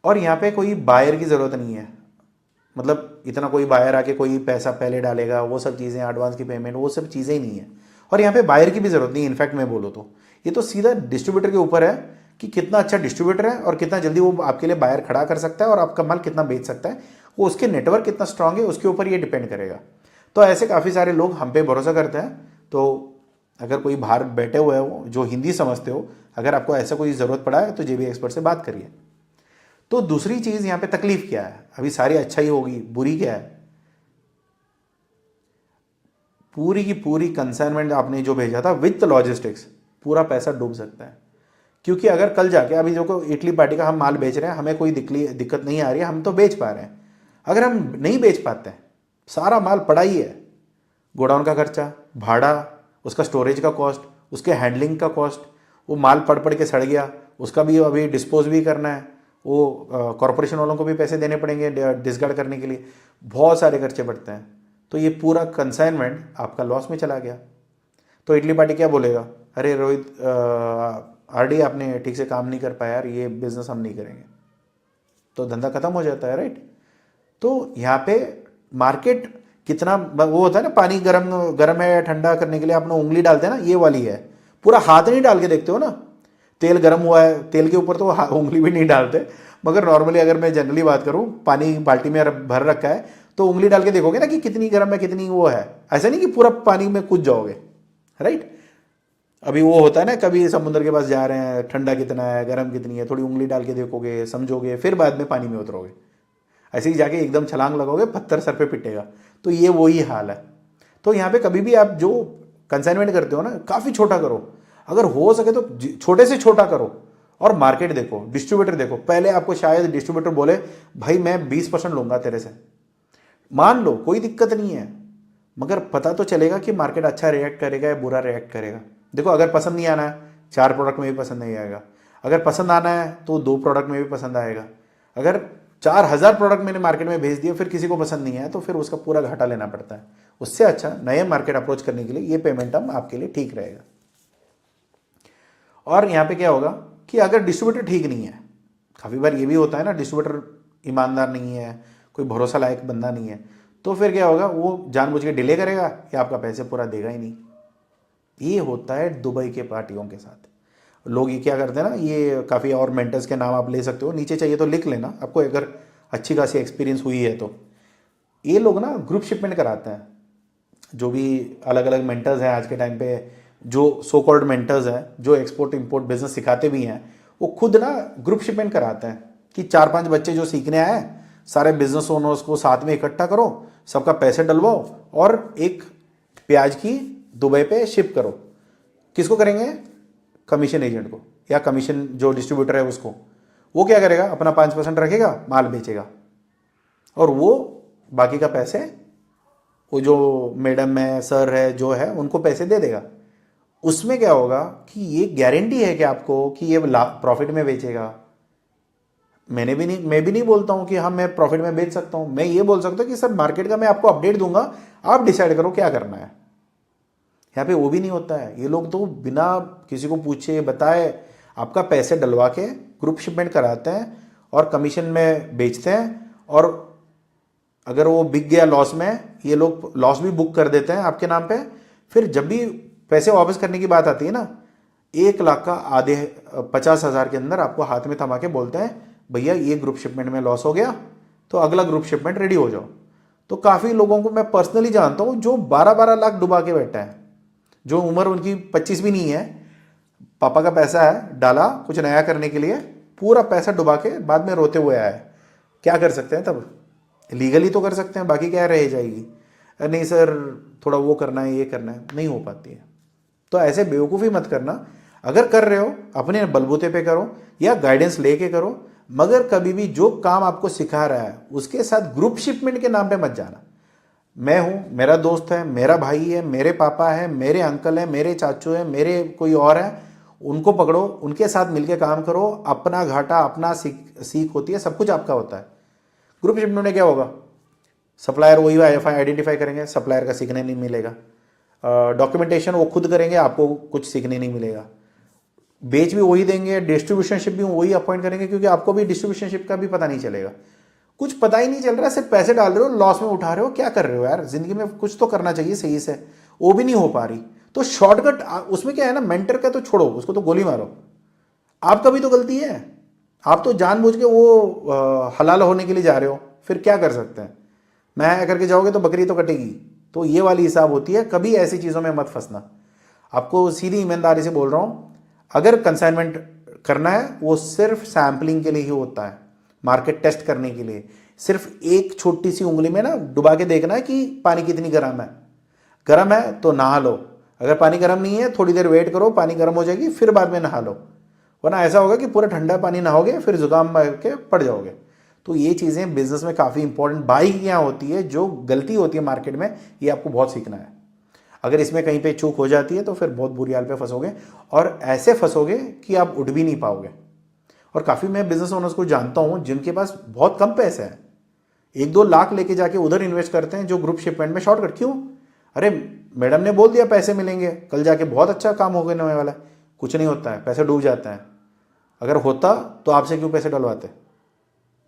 और यहाँ पे कोई बायर की ज़रूरत नहीं है, मतलब इतना कोई बायर आके कोई पैसा पहले डालेगा, वो सब चीज़ें, एडवांस की पेमेंट, वो सब चीज़ें ही नहीं है। और यहाँ पे बायर की भी ज़रूरत नहीं है। इनफैक्ट मैं बोलूँ तो ये तो सीधा डिस्ट्रीब्यूटर के ऊपर है कि कितना अच्छा डिस्ट्रीब्यूटर है और कितना जल्दी वो आपके लिए बायर खड़ा कर सकता है और आपका माल कितना बेच सकता है, वो उसके नेटवर्क कितना स्ट्रांग है उसके ऊपर ये डिपेंड करेगा। तो ऐसे काफ़ी सारे लोग हम पे भरोसा करते हैं। तो अगर कोई बाहर बैठे हुए हो जो हिंदी समझते हो, अगर आपको ऐसा कोई ज़रूरत पड़ा है तो जेबी एक्सपर्ट से बात करिए। तो दूसरी चीज़ यहाँ पे तकलीफ क्या है, अभी सारी अच्छा ही होगी, बुरी क्या है, पूरी की पूरी कंसाइनमेंट आपने जो भेजा था विथ लॉजिस्टिक्स, पूरा पैसा डूब सकता है। क्योंकि अगर कल जाके, अभी जो इटली पार्टी का हम माल बेच रहे हैं, हमें कोई दिक्कत नहीं आ रही है, हम तो बेच पा रहे हैं। अगर हम नहीं बेच पाते हैं, सारा माल पड़ा ही है, गोडाउन का खर्चा, भाड़ा, उसका स्टोरेज का कॉस्ट, उसके हैंडलिंग का कॉस्ट, वो माल पड़ के सड़ गया, उसका भी अभी डिस्पोज भी करना है, वो कॉरपोरेशन वालों को भी पैसे देने पड़ेंगे डिस्कार्ड करने के लिए, बहुत सारे खर्चे बढ़ते हैं। तो ये पूरा कंसाइनमेंट आपका लॉस में चला गया। तो इटली पार्टी क्या बोलेगा, अरे रोहित, आरडी आपने ठीक से काम नहीं कर पाया यार, ये बिजनेस हम नहीं करेंगे, तो धंधा खत्म हो जाता है, राइट। तो यहाँ पे मार्केट कितना वो होता है ना, पानी गरम है या ठंडा करने के लिए आप उंगली डालते हैं ना, ये वाली है, पूरा हाथ नहीं डाल के देखते हो ना, तेल गर्म हुआ है, तेल के ऊपर तो उंगली भी नहीं डालते, मगर नॉर्मली अगर मैं जनरली बात करूं, पानी बाल्टी में भर रखा है तो उंगली डाल के देखोगे ना कि कितनी गर्म है कितनी वो है, ऐसा नहीं कि पूरा पानी में कूद जाओगे, राइट। अभी वो होता है ना, कभी समुद्र के पास जा रहे हैं, ठंडा कितना है गर्म कितनी है, थोड़ी उंगली डाल के देखोगे, समझोगे, फिर बाद में पानी में उतरोगे। ऐसे ही जाके एकदम छलांग लगोगे, पत्थर सर पे पिटेगा। तो ये वही हाल है। तो यहाँ पे कभी भी आप जो कंसाइनमेंट करते हो ना, काफ़ी छोटा करो, अगर हो सके तो छोटे से छोटा करो और मार्केट देखो, डिस्ट्रीब्यूटर देखो। पहले आपको शायद डिस्ट्रीब्यूटर बोले भाई मैं 20% लूंगा तेरे से, मान लो कोई दिक्कत नहीं है, मगर पता तो चलेगा कि मार्केट अच्छा रिएक्ट करेगा या बुरा रिएक्ट करेगा। देखो, अगर पसंद नहीं आना है 4 प्रोडक्ट में भी पसंद नहीं आएगा, अगर पसंद आना है तो 2 प्रोडक्ट में भी पसंद आएगा। अगर 4000 प्रोडक्ट मैंने मार्केट में भेज दिए फिर किसी को पसंद नहीं आया तो फिर उसका पूरा घाटा लेना पड़ता है। उससे अच्छा नए मार्केट अप्रोच करने के लिए ये पेमेंट टर्म आपके लिए ठीक रहेगा। और यहाँ पे क्या होगा कि अगर डिस्ट्रीब्यूटर ठीक नहीं है, काफ़ी बार ये भी होता है ना, डिस्ट्रीब्यूटर ईमानदार नहीं है, कोई भरोसा लायक बंदा नहीं है, तो फिर क्या होगा, वो जानबूझ के डिले करेगा या आपका पैसे पूरा देगा ही नहीं। ये होता है दुबई के पार्टियों के साथ। लोग ये क्या करते हैं ना, ये काफ़ी और मेंटर्स के नाम आप ले सकते हो, नीचे चाहिए तो लिख लेना, आपको अगर अच्छी खासी एक्सपीरियंस हुई है तो। ये लोग ना ग्रुप शिपमेंट कराते हैं, जो भी अलग अलग मेंटर्स हैं आज के टाइम पे, जो सो कॉल्ड मेंटर्स हैं, जो एक्सपोर्ट इंपोर्ट बिजनेस सिखाते भी हैं, वो खुद ना ग्रुप शिपमेंट कराते हैं कि 4-5 बच्चे जो सीखने आए हैं, सारे बिजनेस ओनर्स को साथ में इकट्ठा करो, सबका पैसे डलवाओ और एक प्याज की दुबई पे शिप करो। किसको करेंगे? कमीशन एजेंट को, या कमीशन जो डिस्ट्रीब्यूटर है उसको। वो क्या करेगा, अपना 5% रखेगा, माल बेचेगा और वो बाकी का पैसे वो जो मैडम है, सर है, जो है, उनको पैसे दे देगा। उसमें क्या होगा कि ये गारंटी है कि आपको कि ये प्रॉफिट में बेचेगा। मैं भी नहीं बोलता हूं कि हाँ मैं प्रॉफिट में बेच सकता हूं। मैं ये बोल सकता हूं कि सर मार्केट का मैं आपको अपडेट दूंगा, आप डिसाइड करो क्या करना है। यहाँ पे वो भी नहीं होता है। ये लोग तो बिना किसी को पूछे बताए आपका पैसे डलवा के ग्रुप शिपमेंट कराते हैं और कमीशन में बेचते हैं और अगर वो बिक गया लॉस में, ये लोग लॉस भी बुक कर देते हैं आपके नाम पे। फिर जब भी पैसे वापस करने की बात आती है ना, 1 लाख का आधे 50,000 के अंदर आपको हाथ में थमा के बोलते हैं भैया ये ग्रुप शिपमेंट में लॉस हो गया तो अगला ग्रुप शिपमेंट रेडी हो जाओ। तो काफ़ी लोगों को मैं पर्सनली जानता हूँ जो 12-12 लाख डुबा के बैठा है, जो उम्र उनकी 25 भी नहीं है, पापा का पैसा है डाला कुछ नया करने के लिए, पूरा पैसा डुबा के बाद में रोते हुए आया है। क्या कर सकते हैं तब? लीगली तो कर सकते हैं, बाकी क्या रह जाएगी, नहीं सर थोड़ा वो करना है ये करना है, नहीं हो पाती है। तो ऐसे बेवकूफ़ी मत करना। अगर कर रहे हो अपने बलबूते पे करो या गाइडेंस लेके करो, मगर कभी भी जो काम आपको सिखा रहा है उसके साथ ग्रुप शिपमेंट के नाम पे मत जाना। मैं हूं, मेरा दोस्त है, मेरा भाई है, मेरे पापा है, मेरे अंकल है, मेरे चाचू है, मेरे कोई और है, उनको पकड़ो, उनके साथ मिलके काम करो। अपना घाटा अपना सीख होती है, सब कुछ आपका होता है। ग्रुप शिपमेंट में क्या होगा, सप्लायर वही आइडेंटिफाई करेंगे, सप्लायर का सीखने नहीं मिलेगा। डॉक्यूमेंटेशन वो खुद करेंगे, आपको कुछ सीखने नहीं मिलेगा। बेच भी वही देंगे, डिस्ट्रीब्यूशनशिप भी वही अपॉइंट करेंगे, क्योंकि आपको भी डिस्ट्रीब्यूशनशिप का भी पता नहीं चलेगा। कुछ पता ही नहीं चल रहा, सिर्फ पैसे डाल रहे हो, लॉस में उठा रहे हो। क्या कर रहे हो यार, जिंदगी में कुछ तो करना चाहिए सही से, वो भी नहीं हो पा रही। तो शॉर्टकट उसमें क्या है ना, मेंटर का तो छोड़ो, उसको तो गोली मारो। आपका भी तो गलती है, आप तो जानबूझ के वो हलाल होने के लिए जा रहे हो, फिर क्या कर सकते हैं। मैं करके जाओगे तो बकरी तो कटेगी। तो ये वाली हिसाब होती है, कभी ऐसी चीज़ों में मत फंसना। आपको सीधी ईमानदारी से बोल रहा हूँ, अगर कंसाइनमेंट करना है वो सिर्फ सैम्पलिंग के लिए ही होता है, मार्केट टेस्ट करने के लिए। सिर्फ एक छोटी सी उंगली में ना डुबा के देखना है कि पानी कितनी गर्म है। गर्म है तो नहा लो, अगर पानी गर्म नहीं है थोड़ी देर वेट करो, पानी गर्म हो जाएगी फिर बाद में नहा लो, वरना ऐसा होगा कि पूरा ठंडा पानी नहाओगे फिर जुकाम के पड़ जाओगे। तो ये चीज़ें बिजनेस में काफ़ी इंपॉर्टेंट बाइक यहाँ होती है, जो गलती होती है मार्केट में, ये आपको बहुत सीखना है। अगर इसमें कहीं पे चूक हो जाती है तो फिर बहुत बुरी हाल पे फंसोगे, और ऐसे फंसोगे कि आप उठ भी नहीं पाओगे। और काफ़ी मैं बिजनेस ओनर्स को जानता हूँ जिनके पास बहुत कम पैसे हैं, 1-2 लाख लेके जाके उधर इन्वेस्ट करते हैं, जो ग्रुप शिपमेंट में शॉर्टकट। क्यों? अरे मैडम ने बोल दिया पैसे मिलेंगे, कल जाके बहुत अच्छा काम होने वाला है। कुछ नहीं होता है, पैसा डूब जाता है। अगर होता तो आपसे क्यों पैसे डलवाते।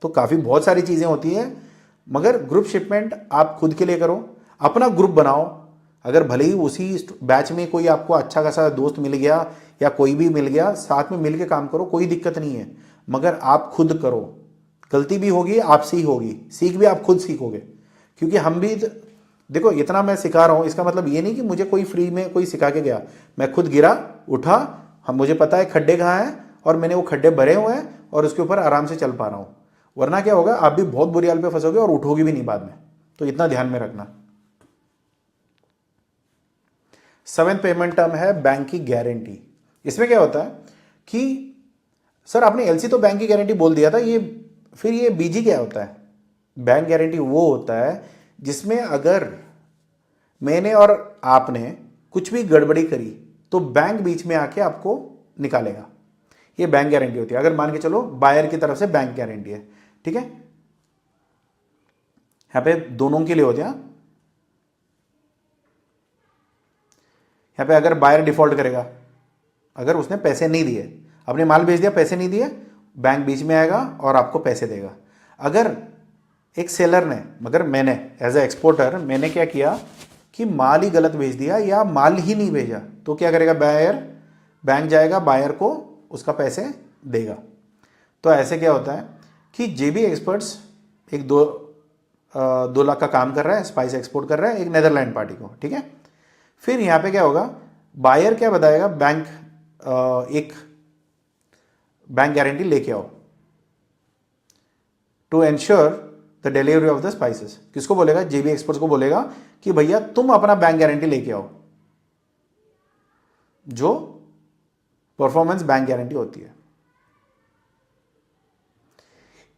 तो काफ़ी बहुत सारी चीज़ें होती हैं, मगर ग्रुप शिपमेंट आप खुद के लिए करो, अपना ग्रुप बनाओ। अगर भले ही उसी बैच में कोई आपको अच्छा खासा दोस्त मिल गया या कोई भी मिल गया, साथ में मिल के काम करो, कोई दिक्कत नहीं है, मगर आप खुद करो। गलती भी होगी आपसे ही होगी, सीख भी आप खुद सीखोगे। क्योंकि हम भी देखो, इतना मैं सिखा रहा हूँ, इसका मतलब ये नहीं कि मुझे कोई फ्री में कोई सिखा के गया। मैं खुद गिरा, उठा, हम मुझे पता है खड्डे कहाँ हैं, और मैंने वो खड्डे भरे हुए हैं और उसके ऊपर आराम से चल पा रहा हूँ। वरना क्या होगा, आप भी बहुत बुरी हाल पे फंसोगे और उठोगे भी नहीं बाद में। तो इतना ध्यान में रखना। 7th पेमेंट टर्म है बैंक की गारंटी। इसमें क्या होता है कि सर आपने एलसी तो बैंक की गारंटी बोल दिया था, ये फिर ये बीजी क्या होता है? बैंक गारंटी वो होता है जिसमें अगर मैंने और आपने कुछ भी गड़बड़ी करी तो बैंक बीच में आके आपको निकालेगा। ये बैंक गारंटी होती है। अगर मान के चलो बायर की तरफ से बैंक गारंटी है, ठीक है, यहां पे दोनों के लिए होते हैं। यहां पे अगर बायर डिफॉल्ट करेगा, अगर उसने पैसे नहीं दिए, अपने माल बेच दिया, पैसे नहीं दिए, बैंक बीच में आएगा और आपको पैसे देगा। अगर एक सेलर ने, मगर मैंने एज ए एक्सपोर्टर मैंने क्या किया कि माल ही गलत भेज दिया या माल ही नहीं भेजा, तो क्या करेगा बायर? बैंक जाएगा, बायर को उसका पैसे देगा। तो ऐसे क्या होता है कि जेबी एक्सपर्ट्स एक 2 लाख का काम कर रहा है, स्पाइस एक्सपोर्ट कर रहा है एक नेदरलैंड पार्टी को, ठीक है। फिर यहाँ पे क्या होगा, बायर क्या बताएगा, बैंक एक बैंक गारंटी लेके आओ to ensure the delivery of the spices. किसको बोलेगा? जेबी एक्सपर्ट्स को बोलेगा कि भैया तुम अपना बैंक गारंटी लेके आओ, जो परफॉर्मेंस बैंक गारंटी होती है।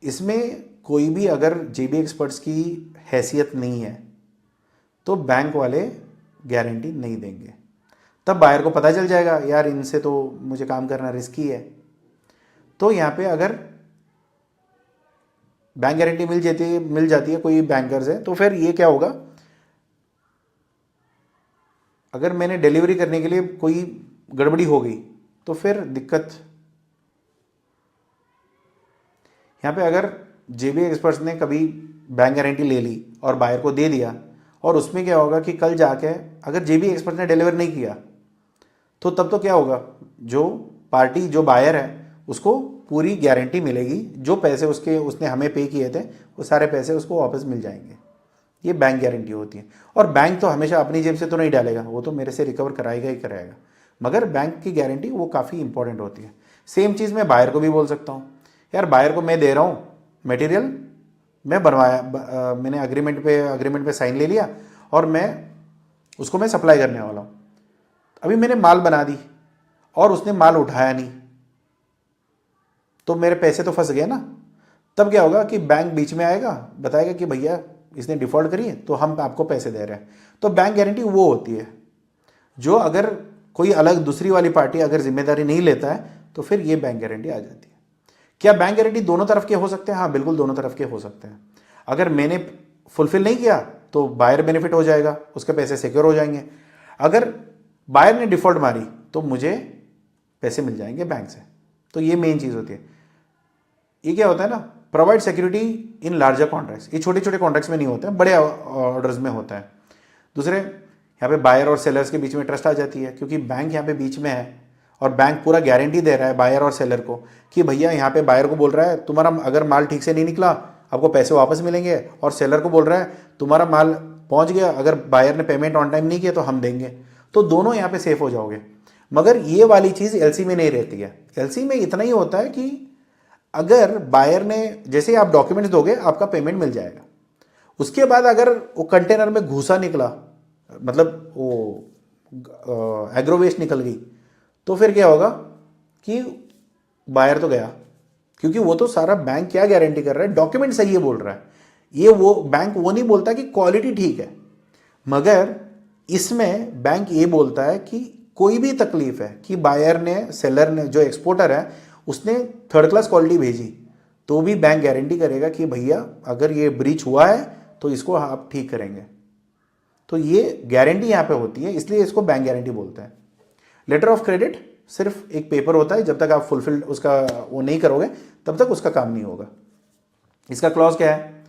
इसमें कोई भी अगर जेबी एक्सपर्ट्स की हैसियत नहीं है तो बैंक वाले गारंटी नहीं देंगे। तब बायर को पता चल जाएगा यार इनसे तो मुझे काम करना रिस्की है। तो यहाँ पे अगर बैंक गारंटी मिल जाती है कोई बैंकर से, तो फिर ये क्या होगा, अगर मैंने डिलीवरी करने के लिए कोई गड़बड़ी हो गई तो फिर दिक्कत। यहाँ पे अगर जेबी एक्सपर्ट्स ने कभी बैंक गारंटी ले ली और बायर को दे दिया, और उसमें क्या होगा कि कल जाके अगर जेबी एक्सपर्ट ने डिलीवर नहीं किया तो तब तो क्या होगा, जो पार्टी जो बायर है उसको पूरी गारंटी मिलेगी, जो पैसे उसने हमें पे किए थे वो सारे पैसे उसको वापस मिल जाएंगे। ये बैंक गारंटी होती है। और बैंक तो हमेशा अपनी जेब से तो नहीं डालेगा, वो तो मेरे से रिकवर कराएगा ही कराएगा, मगर बैंक की गारंटी वो काफ़ी इंपॉर्टेंट होती है। सेम चीज़ मैं बायर को भी बोल सकता हूँ, यार बायर को मैं दे रहा हूँ मटेरियल, मैं बनवाया, मैंने अग्रीमेंट पे साइन ले लिया और मैं सप्लाई करने वाला हूँ। अभी मैंने माल बना दी और उसने माल उठाया नहीं, तो मेरे पैसे तो फंस गए ना। तब क्या होगा कि बैंक बीच में आएगा, बताएगा कि भैया इसने डिफ़ॉल्ट करी है तो हम आपको पैसे दे रहे हैं। तो बैंक गारंटी वो होती है जो अगर कोई अलग दूसरी वाली पार्टी अगर जिम्मेदारी नहीं लेता है तो फिर ये बैंक गारंटी आ जाती है। क्या बैंक गारंटी दोनों तरफ के हो सकते हैं? हाँ, बिल्कुल दोनों तरफ के हो सकते हैं। अगर मैंने फुलफिल नहीं किया तो बायर बेनिफिट हो जाएगा, उसके पैसे सिक्योर हो जाएंगे। अगर बायर ने डिफ़ॉल्ट मारी तो मुझे पैसे मिल जाएंगे बैंक से। तो ये मेन चीज़ होती है। ये क्या होता है ना, provide security in larger contracts. ये छोटे छोटे कॉन्ट्रैक्ट्स में नहीं होते हैं, बड़े ऑर्डर्स में होता है। दूसरे, यहाँ पे बायर और सेलर्स के बीच में ट्रस्ट आ जाती है, क्योंकि बैंक यहाँ पे बीच में है और बैंक पूरा गारंटी दे रहा है बायर और सेलर को कि भैया यहाँ पे बायर को बोल रहा है तुम्हारा अगर माल ठीक से नहीं निकला आपको पैसे वापस मिलेंगे, और सेलर को बोल रहा है तुम्हारा माल पहुँच गया, अगर बायर ने पेमेंट ऑन टाइम नहीं किया तो हम देंगे। तो दोनों यहाँ पे सेफ हो जाओगे। मगर ये वाली चीज़ एलसी में नहीं रहती है। एलसी में इतना ही होता है कि अगर बायर ने, जैसे आप डॉक्यूमेंट्स दोगे आपका पेमेंट मिल जाएगा, उसके बाद अगर वो कंटेनर में घूसा निकला, मतलब वो एग्रो वेस्ट निकल गई, तो फिर क्या होगा कि बायर तो गया, क्योंकि वो तो सारा बैंक क्या गारंटी कर रहा है, डॉक्यूमेंट सही है बोल रहा है। ये वो बैंक वो नहीं बोलता कि क्वालिटी ठीक है, मगर इसमें बैंक ये बोलता है कि कोई भी तकलीफ है कि बायर ने, सेलर ने, जो एक्सपोर्टर है उसने थर्ड क्लास क्वालिटी भेजी, तो भी बैंक गारंटी करेगा कि भैया अगर ये ब्रीच हुआ है तो इसको आप ठीक करेंगे। तो ये गारंटी यहाँ पे होती है, इसलिए इसको बैंक गारंटी बोलते हैं। लेटर ऑफ क्रेडिट सिर्फ एक पेपर होता है, जब तक आप फुलफिल उसका वो नहीं करोगे तब तक उसका काम नहीं होगा। इसका क्लॉज क्या है,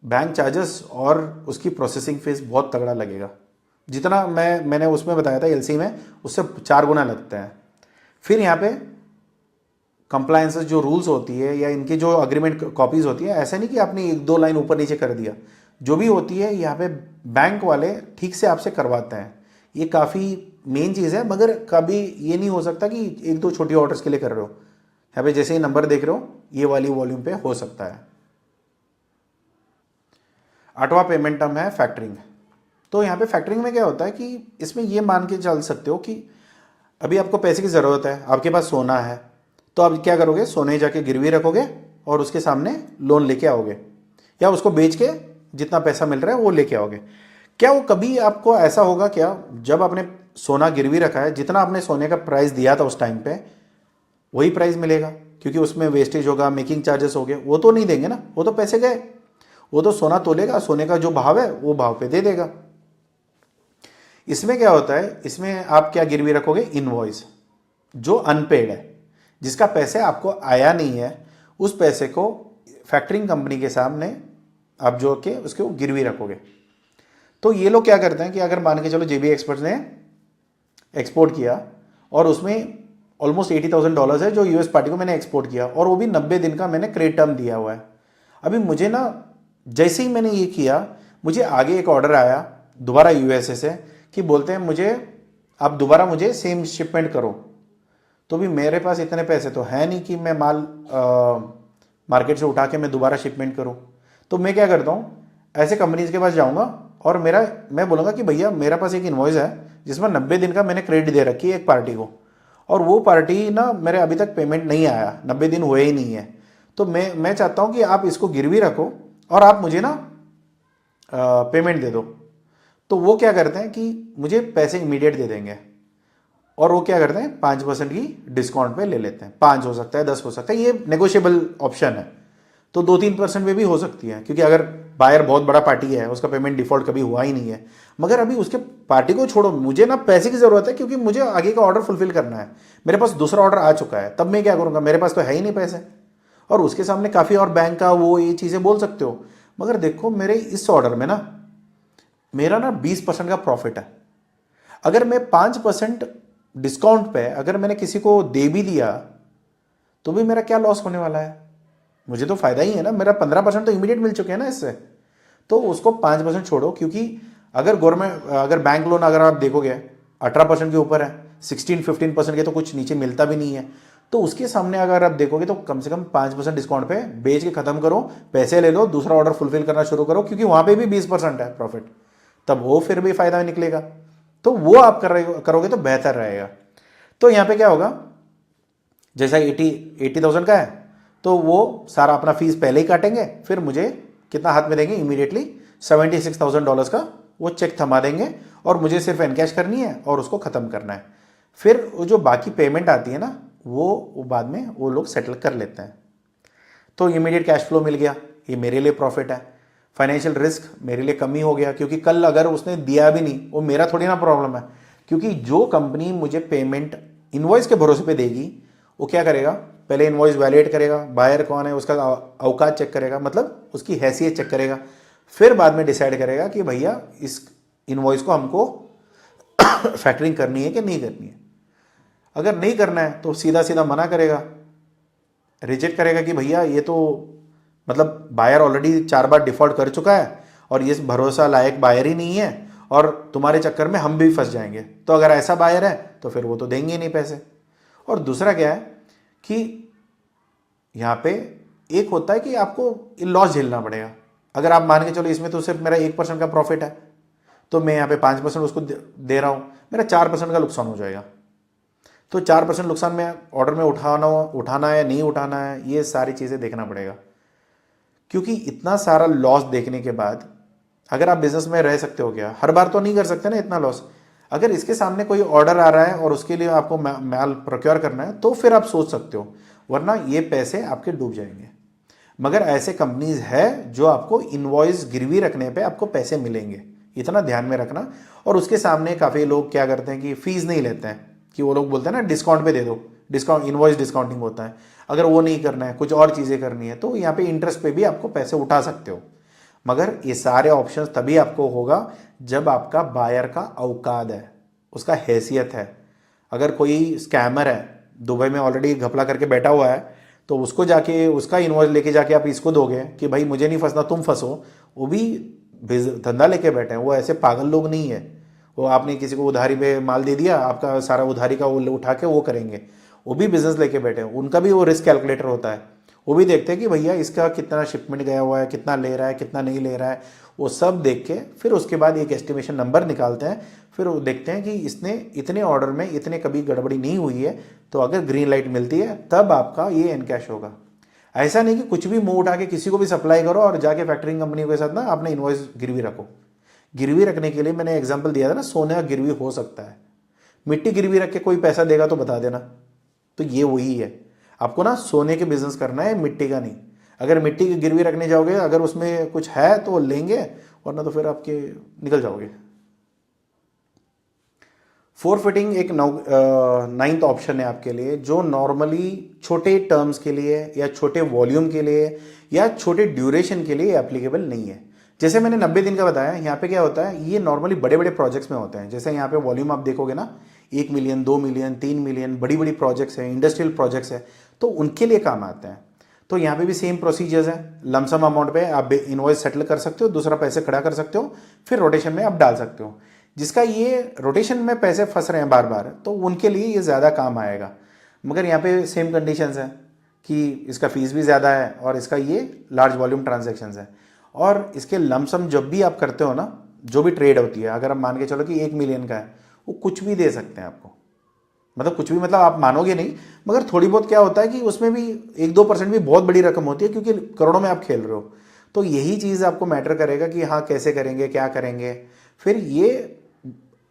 बैंक चार्जेस और उसकी प्रोसेसिंग फीस बहुत तगड़ा लगेगा। जितना मैंने उसमें बताया था एलसी में, उससे 4 गुना लगता है। फिर यहाँ पे कंप्लायंसेस जो रूल्स होती है या इनकी जो अग्रीमेंट कॉपीज होती है, ऐसा नहीं कि आपने 1-2 लाइन ऊपर नीचे कर दिया, जो भी होती है यहाँ पे बैंक वाले ठीक से आपसे करवाते हैं। ये काफ़ी मेन चीज़ है, मगर कभी ये नहीं हो सकता कि 1-2 छोटी ऑर्डर्स के लिए कर रहे हो। यहाँ पे जैसे ही नंबर देख रहे हो ये वाली वॉल्यूम पे हो सकता है। 8वां पेमेंट टर्म है फैक्टरिंग। तो यहाँ पे फैक्टरिंग में क्या होता है कि इसमें ये मान के चल सकते हो कि अभी आपको पैसे की ज़रूरत है, आपके पास सोना है, तो आप क्या करोगे, सोने जाके गिरवी रखोगे और उसके सामने लोन लेके आओगे, या उसको बेच के जितना पैसा मिल रहा है वो लेके आओगे। क्या वो कभी आपको ऐसा होगा क्या, जब आपने सोना गिरवी रखा है, जितना आपने सोने का प्राइस दिया था उस टाइम पे वही प्राइस मिलेगा? क्योंकि उसमें वेस्टेज होगा, मेकिंग चार्जेस हो गए, वो तो नहीं देंगे ना, वो तो पैसे गए। वो तो सोना तोलेगा, सोने का जो भाव है वो भाव पे दे देगा। इसमें क्या होता है, इसमें आप क्या गिरवी रखोगे, इनवॉइस जो अनपेड है, जिसका पैसे आपको आया नहीं है, उस पैसे को फैक्टरिंग कंपनी के सामने आप जो के उसको गिरवी रखोगे। तो ये लोग क्या करते हैं कि अगर मान के चलो जेबी एक्सपर्ट्स ने एक्सपोर्ट किया और उसमें ऑलमोस्ट $80,000 है जो यूएस पार्टी को मैंने एक्सपोर्ट किया, और वो भी 90 दिन का मैंने क्रेडिट टर्म दिया हुआ है। अभी मुझे ना, जैसे ही मैंने ये किया, मुझे आगे एक ऑर्डर आया दोबारा यूएसए से कि बोलते हैं मुझे आप दोबारा मुझे सेम शिपमेंट करो। तो भी मेरे पास इतने पैसे तो है नहीं कि मैं माल मार्केट से उठा के मैं दोबारा शिपमेंट करूं। तो मैं क्या करता हूं, ऐसे कंपनीज के पास जाऊंगा और मैं बोलूँगा कि भैया मेरे पास एक इन्वॉइस है जिसमें 90 दिन का मैंने क्रेडिट दे रखी है एक पार्टी को, और वो पार्टी ना मेरे अभी तक पेमेंट नहीं आया, 90 दिन हुए ही नहीं है। तो मैं चाहता हूँ कि आप इसको गिरवी रखो और आप मुझे ना पेमेंट दे दो। तो वो क्या करते हैं कि मुझे पैसे इमीडिएट दे देंगे, और वो क्या करते हैं 5% की डिस्काउंट पे ले लेते हैं। 5 हो सकता है, 10 हो सकता है, ये नेगोशिएबल ऑप्शन है। तो 2-3% पे भी हो सकती है, क्योंकि अगर बायर बहुत बड़ा पार्टी है, उसका पेमेंट डिफॉल्ट कभी हुआ ही नहीं है। मगर अभी उसके पार्टी को छोड़ो, मुझे ना पैसे की ज़रूरत है, क्योंकि मुझे आगे का ऑर्डर फुलफिल करना है। मेरे पास दूसरा ऑर्डर आ चुका है, तब मैं क्या करूँगा, मेरे पास तो है ही नहीं पैसे। और उसके सामने काफ़ी और बैंक का वो ये चीज़ें बोल सकते हो, मगर देखो मेरे इस ऑर्डर में ना मेरा ना 20% का प्रॉफिट है। अगर मैं 5% डिस्काउंट पे अगर मैंने किसी को दे भी दिया तो भी मेरा क्या लॉस होने वाला है? मुझे तो फायदा ही है ना, मेरा 15% तो इमीडिएट मिल चुके हैं ना इससे। तो उसको 5% छोड़ो, क्योंकि अगर अगर बैंक लोन अगर आप देखोगे 18% के ऊपर है, 16-15% के तो कुछ नीचे मिलता भी नहीं है। तो उसके सामने अगर आप देखोगे तो कम से कम 5% डिस्काउंट पे बेच के खत्म करो, पैसे ले लो, दूसरा ऑर्डर फुलफिल करना शुरू करो, क्योंकि वहां पे भी 20% है प्रॉफिट, तब वो फिर भी फायदा निकलेगा। तो वो आप करोगे तो बेहतर रहेगा। तो यहां पे क्या होगा, जैसा 80,000 का है तो वो सारा अपना फीस पहले ही काटेंगे, फिर मुझे कितना हाथ में देंगे, इमीडिएटली $76,000 का वो चेक थमा देंगे, और मुझे सिर्फ एनकैश करनी है और उसको खत्म करना है। फिर वो जो बाकी पेमेंट आती है ना वो बाद में वो लोग सेटल कर लेते हैं। तो इमीडिएट कैश फ्लो मिल गया, ये मेरे लिए प्रॉफिट है। फाइनेंशियल रिस्क मेरे लिए कम ही हो गया, क्योंकि कल अगर उसने दिया भी नहीं, वो मेरा थोड़ी ना प्रॉब्लम है, क्योंकि जो कंपनी मुझे पेमेंट इनवॉइस के भरोसे पे देगी वो क्या करेगा, पहले इनवॉइस वैलिडेट करेगा, बायर कौन है उसका औकात चेक करेगा, मतलब उसकी हैसियत चेक करेगा, फिर बाद में डिसाइड करेगा कि भैया इस इनवॉइस को हमको फैक्टरिंग करनी है कि नहीं करनी है। अगर नहीं करना है तो सीधा सीधा मना करेगा, रिजेक्ट करेगा कि भैया ये तो मतलब बायर ऑलरेडी 4 बार डिफॉल्ट कर चुका है और ये भरोसा लायक बायर ही नहीं है, और तुम्हारे चक्कर में हम भी फंस जाएंगे। तो अगर ऐसा बायर है तो फिर वो तो देंगे ही नहीं पैसे। और दूसरा क्या है कि यहाँ पे एक होता है कि आपको लॉस झेलना पड़ेगा। अगर आप मान के चलो इसमें तो सिर्फ मेरा 1% का प्रॉफिट है, तो मैं यहाँ पे 5% उसको दे रहा हूँ, मेरा 4% का नुकसान हो जाएगा। तो 4% नुकसान में ऑर्डर में उठाना है नहीं उठाना है, ये सारी चीज़ें देखना पड़ेगा। क्योंकि इतना सारा लॉस देखने के बाद अगर आप बिजनेस में रह सकते हो क्या, हर बार तो नहीं कर सकते ना इतना लॉस। अगर इसके सामने कोई ऑर्डर आ रहा है और उसके लिए आपको माल प्रोक्योर करना है तो फिर आप सोच सकते हो, वरना ये पैसे आपके डूब जाएंगे। मगर ऐसे कंपनीज है जो आपको इनवॉइस गिरवी रखने पे आपको पैसे मिलेंगे, इतना ध्यान में रखना। और उसके सामने काफ़ी लोग क्या करते हैं कि फीस नहीं लेते हैं, कि वो लोग बोलते हैं ना डिस्काउंट पे दे दो, डिस्काउंट इनवॉइस डिस्काउंटिंग होता है। अगर वो नहीं करना है, कुछ और चीज़ें करनी है, तो यहाँ पे इंटरेस्ट पे भी आपको पैसे उठा सकते हो। मगर ये सारे ऑप्शंस तभी आपको होगा जब आपका बायर का औकात है, उसका हैसियत है। अगर कोई स्कैमर है दुबई में ऑलरेडी घपला करके बैठा हुआ है, तो उसको जाके उसका इनवॉइस लेके जाके आप इसको दोगे कि भाई मुझे नहीं फंसना तुम फंसो, वो भी धंधा लेके बैठे हैं, वो ऐसे पागल लोग नहीं है। वो आपने किसी को उधारी पे माल दे दिया, आपका सारा उधारी का वो उठा के वो करेंगे, वो भी बिजनेस लेके बैठे हैं, उनका भी वो रिस्क कैलकुलेटर होता है। वो भी देखते हैं कि भैया इसका कितना शिपमेंट गया हुआ है, कितना ले रहा है, कितना नहीं ले रहा है, वो सब देख के फिर उसके बाद एक एस्टिमेशन नंबर निकालते हैं। फिर वो देखते हैं कि इसने इतने ऑर्डर में इतने कभी गड़बड़ी नहीं हुई है, तो अगर ग्रीन लाइट मिलती है तब आपका ये एनकैश होगा। ऐसा नहीं कि कुछ भी मुंह उठा के किसी को भी सप्लाई करो और जाके फैक्टरिंग कंपनी के साथ ना आपने इनवॉइस गिरवी रखो। गिरवी रखने के लिए मैंने एग्जांपल दिया था ना, सोने का गिरवी हो सकता है, मिट्टी गिरवी रख के कोई पैसा देगा तो बता देना। तो ये वही है, आपको ना सोने के बिजनेस करना है, मिट्टी का नहीं। अगर मिट्टी की गिरवी रखने जाओगे, अगर उसमें कुछ है तो लेंगे, वरना तो फिर आपके निकल जाओगे। फोरफिटिंग एक 9th ऑप्शन है आपके लिए, जो नॉर्मली छोटे टर्म्स के लिए या छोटे वॉल्यूम के लिए या छोटे ड्यूरेशन के लिए एप्लीकेबल नहीं है। जैसे मैंने 90 दिन का बताया, यहाँ पे क्या होता है, ये नॉर्मली बड़े बड़े प्रोजेक्ट्स में होते हैं। जैसे यहाँ पे वॉल्यूम आप देखोगे ना, 1 मिलियन 2 मिलियन 3 मिलियन, बड़ी बड़ी प्रोजेक्ट्स हैं, इंडस्ट्रियल प्रोजेक्ट्स हैं, तो उनके लिए काम आते हैं। तो यहाँ पे भी सेम प्रोसीजर्स हैं, लमसम अमाउंट पे आप इनवॉइस सेटल कर सकते हो, दूसरा पैसे खड़ा कर सकते हो, फिर रोटेशन में आप डाल सकते हो। जिसका ये रोटेशन में पैसे फंस रहे हैं बार बार, तो उनके लिए ये ज़्यादा काम आएगा। मगर यहाँ पे सेम कंडीशंस है कि इसका फीस भी ज़्यादा है और इसका ये लार्ज वॉल्यूम ट्रांजैक्शंस है। और इसके लमसम जब भी आप करते हो ना, जो भी ट्रेड होती है, अगर आप मान के चलो कि 1 मिलियन का है, वो कुछ भी दे सकते हैं आपको। मतलब कुछ भी मतलब आप मानोगे नहीं, मगर थोड़ी बहुत क्या होता है कि उसमें भी 1-2% भी बहुत बड़ी रकम होती है, क्योंकि करोड़ों में आप खेल रहे हो। तो यही चीज़ आपको मैटर करेगा कि हाँ कैसे करेंगे, क्या करेंगे। फिर ये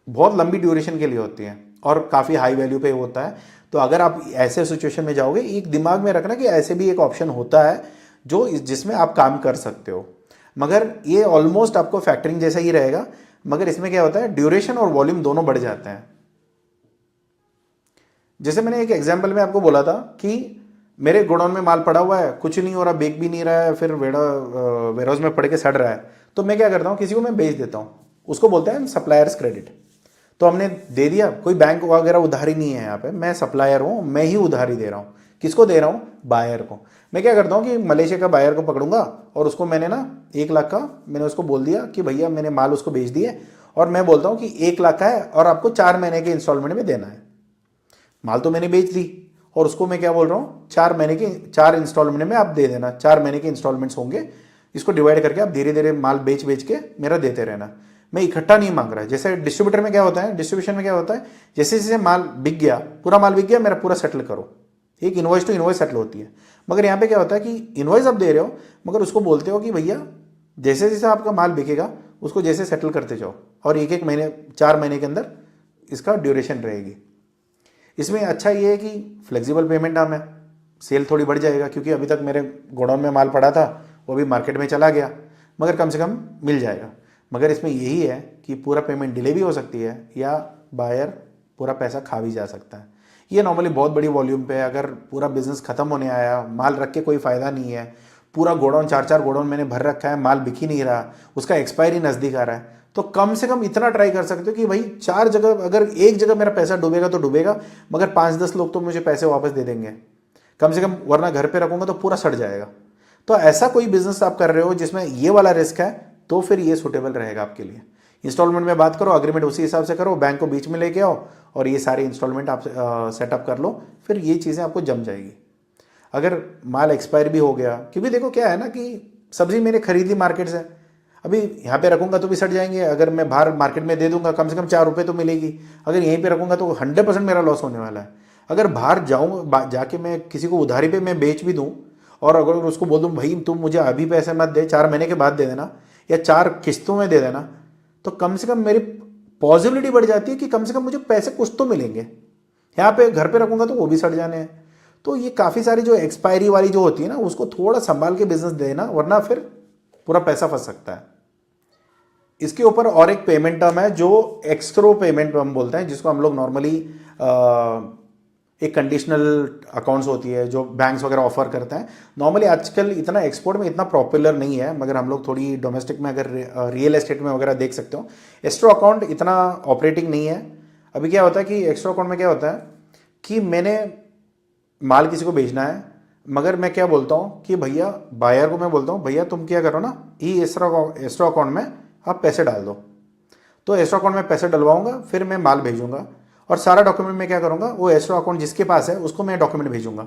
बहुत लंबी ड्यूरेशन के लिए होती है और काफ़ी हाई वैल्यू पे होता है। तो अगर आप ऐसे सिचुएशन में जाओगे, एक दिमाग में रखना कि ऐसे भी एक ऑप्शन होता है जो जिसमें आप काम कर सकते हो। मगर ये ऑलमोस्ट आपको फैक्टरिंग जैसा ही रहेगा, मगर इसमें क्या होता है, ड्यूरेशन और वॉल्यूम दोनों बढ़ जाते हैं। जैसे मैंने एक एग्जांपल में आपको बोला था कि मेरे गोडाउन में माल पड़ा हुआ है, कुछ नहीं हो रहा, बेक भी नहीं रहा है, फिर वेयर हाउस में पड़ के सड़ रहा है, तो मैं क्या करता हूँ, किसी को मैं बेच देता हूँ। उसको बोलते हैं सप्लायर्स क्रेडिट। तो हमने दे दिया, कोई बैंक वगैरह उधारी नहीं है यहाँ पे, मैं सप्लायर हूँ, मैं ही उधारी दे रहा हूँ। किसको दे रहा हूँ? बायर को। मैं क्या करता हूँ कि मलेशिया का बायर को पकड़ूंगा और उसको मैंने ना 1 लाख का मैंने उसको बोल दिया कि भैया मैंने माल उसको बेच दिया, और मैं बोलता हूँ कि 1 लाख का है और आपको 4 महीने के इंस्टॉलमेंट में देना है। माल तो मैंने बेच दी और उसको मैं क्या बोल रहा हूँ, 4 महीने के 4 इंस्टॉलमेंट में आप दे देना, 4 महीने के इंस्टॉलमेंट्स होंगे, इसको डिवाइड करके आप धीरे धीरे माल बेच बेच के मेरा देते रहना। मैं इकट्ठा नहीं मांग रहा है। जैसे डिस्ट्रीब्यूटर में क्या होता है, डिस्ट्रीब्यूशन में क्या होता है, जैसे जैसे माल बिक गया, पूरा माल बिक गया, मेरा पूरा सेटल करो, एक इनवॉइस टू इनवॉइस सेटल होती है। मगर यहाँ पे क्या होता है कि इनवॉइस आप दे रहे हो, मगर उसको बोलते हो कि भैया जैसे जैसे आपका माल बिकेगा उसको जैसे सेटल करते जाओ, और एक एक महीने 4 महीने के अंदर इसका ड्यूरेशन रहेगी। इसमें अच्छा ये है कि फ्लेक्सिबल पेमेंट टर्म है, सेल थोड़ी बढ़ जाएगा, क्योंकि अभी तक मेरे गोडाउन में माल पड़ा था, वो भी मार्केट में चला गया, मगर कम से कम मिल जाएगा। मगर इसमें यही है कि पूरा पेमेंट डिले भी हो सकती है, या बायर पूरा पैसा खा भी जा सकता है। ये नॉर्मली बहुत बड़ी वॉल्यूम पे है, अगर पूरा बिजनेस खत्म होने आया, माल रख के कोई फ़ायदा नहीं है, पूरा गोडाउन 4-4 गोडाउन मैंने भर रखा है, माल बिक ही नहीं रहा, उसका एक्सपायरी नज़दीक आ रहा है, तो कम से कम इतना ट्राई कर सकते हो कि भाई 4 जगह, अगर एक जगह मेरा पैसा डूबेगा तो डूबेगा, मगर 5-10 लोग तो मुझे पैसे वापस दे देंगे कम से कम, वरना घर पे रखूंगा तो पूरा सड़ जाएगा। तो ऐसा कोई बिजनेस आप कर रहे हो जिसमें ये वाला रिस्क है, तो फिर ये सुटेबल रहेगा आपके लिए। इंस्टॉलमेंट में बात करो, अग्रीमेंट उसी हिसाब से करो, बैंक को बीच में लेके आओ और ये सारे इंस्टॉलमेंट आप सेटअप कर लो, फिर ये चीज़ें आपको जम जाएगी। अगर माल एक्सपायर भी हो गया, क्योंकि देखो क्या है ना कि सब्जी मैंने खरीदी मार्केट से, अभी यहाँ पे रखूंगा तो भी सड़ जाएंगे, अगर मैं बाहर मार्केट में दे दूंगा कम से कम 4 रुपये तो मिलेगी, अगर यहीं पे रखूंगा तो 100% मेरा लॉस होने वाला है। अगर बाहर जाऊँ जाके मैं किसी को उधारी पे मैं बेच भी दूँ, और अगर उसको बोल दूँ भाई तुम मुझे अभी पैसे मत दे, 4 महीने के बाद दे देना या 4 किस्तों में दे देना, तो कम से कम मेरी पॉसिबिलिटी बढ़ जाती है कि कम से कम मुझे पैसे कुछ तो मिलेंगे। यहाँ पे घर पे रखूंगा तो वो भी सड़ जाने हैं। तो ये काफ़ी सारी जो एक्सपायरी वाली जो होती है ना, उसको थोड़ा संभाल के बिजनेस देना, वरना फिर पूरा पैसा फंस सकता है। इसके ऊपर और एक पेमेंट टर्म है जो एक्स्ट्रो पेमेंट हम बोलते हैं, जिसको हम लोग नॉर्मली एक कंडीशनल अकाउंट्स होती है जो बैंक्स वगैरह ऑफर करते हैं। नॉर्मली आजकल इतना एक्सपोर्ट में इतना पॉपुलर नहीं है, मगर हम लोग थोड़ी डोमेस्टिक में अगर रियल एस्टेट में वगैरह देख सकते हो, एस्ट्रो अकाउंट इतना ऑपरेटिंग नहीं है। अभी क्या होता है कि एक्स्ट्रो अकाउंट में क्या होता है कि मैंने माल किसी को बेचना है, मगर मैं क्या बोलता हूँ कि भैया बायर को मैं बोलता हूँ भैया तुम क्या करो ना, ये एस्ट्रो अकाउंट में आप पैसे डाल दो, तो एस्ट्रो अकाउंट में पैसे डलवाऊंगा, फिर मैं माल भेजूंगा, और सारा डॉक्यूमेंट में क्या करूंगा, वो एस्ट्रो अकाउंट जिसके पास है उसको मैं डॉक्यूमेंट भेजूंगा।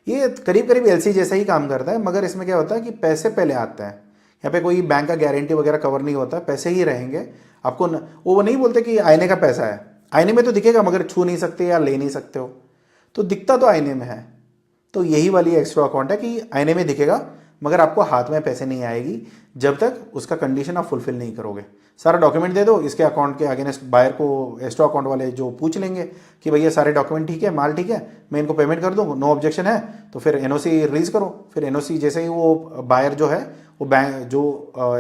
ये करीब करीब एलसी जैसा ही काम करता है, मगर इसमें क्या होता है कि पैसे पहले आते हैं। यहाँ पे कोई बैंक का गारंटी वगैरह कवर नहीं होता, पैसे ही रहेंगे आपको वो नहीं बोलते कि आईने का पैसा है, आईने में तो दिखेगा मगर छू नहीं सकते या ले नहीं सकते हो, तो दिखता तो आईने में है। तो यही वाली एक्स्ट्रा अकाउंट है कि आईने में दिखेगा मगर आपको हाथ में पैसे नहीं आएगी जब तक उसका कंडीशन आप फुलफिल नहीं करोगे। सारा डॉक्यूमेंट दे दो, इसके अकाउंट के अगेंस्ट बायर को एक्स्ट्रा अकाउंट वाले जो पूछ लेंगे कि भैया सारे डॉक्यूमेंट ठीक है, माल ठीक है, मैं इनको पेमेंट कर दूँ, नो ऑब्जेक्शन है, तो फिर एनओसी रिलीज करो। फिर एनओसी जैसे ही वो बायर जो है वो बैंक जो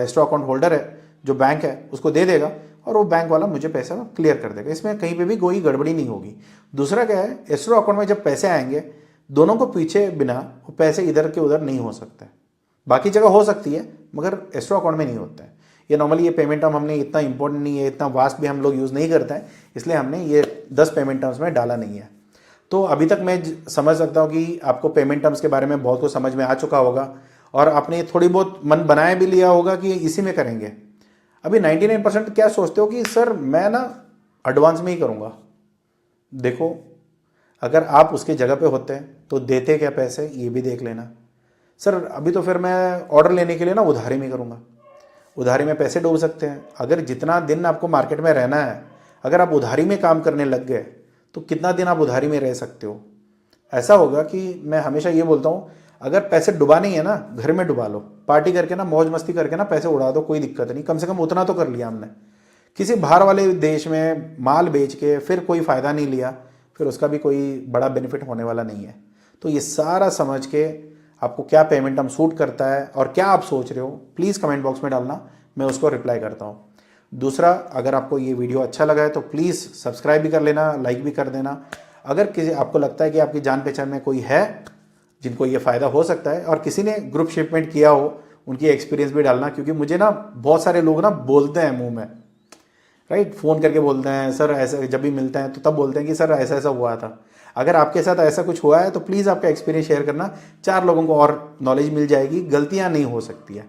एक्स्ट्रा अकाउंट होल्डर है जो बैंक है उसको दे देगा, और वो बैंक वाला मुझे पैसा क्लियर कर देगा। इसमें कहीं पे भी कोई गड़बड़ी नहीं होगी। दूसरा क्या है, एस्ट्रो अकाउंट में जब पैसे आएंगे दोनों को पीछे बिना वो पैसे इधर के उधर नहीं हो सकते, बाकी जगह हो सकती है मगर एस्ट्रो अकाउंट में नहीं होता है। ये नॉर्मली ये पेमेंट टर्म हमने इतना इंपॉर्टेंट नहीं है, इतना वास्ट भी हम लोग यूज़ नहीं करते हैं, इसलिए हमने ये 10 पेमेंट टर्म्स में डाला नहीं है। तो अभी तक मैं समझ सकता हूँ कि आपको पेमेंट टर्म्स के बारे में बहुत कुछ समझ में आ चुका होगा, और आपने थोड़ी बहुत मन बनाए भी लिया होगा कि इसी में करेंगे। अभी 99% क्या सोचते हो कि सर मैं ना एडवांस में ही करूँगा। देखो अगर आप उसकी जगह पे होते तो देते क्या पैसे, ये भी देख लेना। सर अभी तो फिर मैं ऑर्डर लेने के लिए ना उधारी में करूँगा, उधारी में पैसे डूब सकते हैं। अगर जितना दिन आपको मार्केट में रहना है, अगर आप उधारी में काम करने लग गए तो कितना दिन आप उधारी में रह सकते हो। ऐसा होगा कि मैं हमेशा ये बोलता हूँ, अगर पैसे डुबानी है ना घर में डुबा लो, पार्टी करके ना मौज मस्ती करके ना पैसे उड़ा दो, कोई दिक्कत नहीं, कम से कम उतना तो कर लिया हमने। किसी बाहर वाले देश में माल बेच के फिर कोई फ़ायदा नहीं लिया, फिर उसका भी कोई बड़ा बेनिफिट होने वाला नहीं है। तो ये सारा समझ के आपको क्या पेमेंट टर्म सूट करता है और क्या आप सोच रहे हो, प्लीज़ कमेंट बॉक्स में डालना, मैं उसको रिप्लाई करता हूँ। दूसरा, अगर आपको ये वीडियो अच्छा लगा है तो प्लीज़ सब्सक्राइब भी कर लेना, लाइक भी कर देना। अगर किसी आपको लगता है कि आपकी जान पहचान में कोई है जिनको ये फ़ायदा हो सकता है, और किसी ने ग्रुप शिपमेंट किया हो उनकी एक्सपीरियंस भी डालना, क्योंकि मुझे ना बहुत सारे लोग ना बोलते हैं मुंह में, राइट, फ़ोन करके बोलते हैं सर ऐसा, जब भी मिलते हैं तो तब बोलते हैं कि सर ऐसा ऐसा हुआ था। अगर आपके साथ ऐसा कुछ हुआ है तो प्लीज़ आपका एक्सपीरियंस शेयर करना, 4 लोगों को और नॉलेज मिल जाएगी, गलतियाँ नहीं हो सकती है।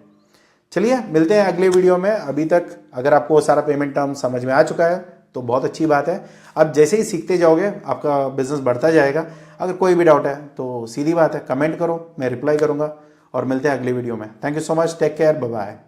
चलिए मिलते हैं अगले वीडियो में। अभी तक अगर आपको सारा पेमेंट टर्म समझ में आ चुका है तो बहुत अच्छी बात है। अब जैसे ही सीखते जाओगे आपका बिजनेस बढ़ता जाएगा। अगर कोई भी डाउट है तो सीधी बात है, कमेंट करो, मैं रिप्लाई करूंगा। और मिलते हैं अगली वीडियो में। Thank you so much, take care, bye bye.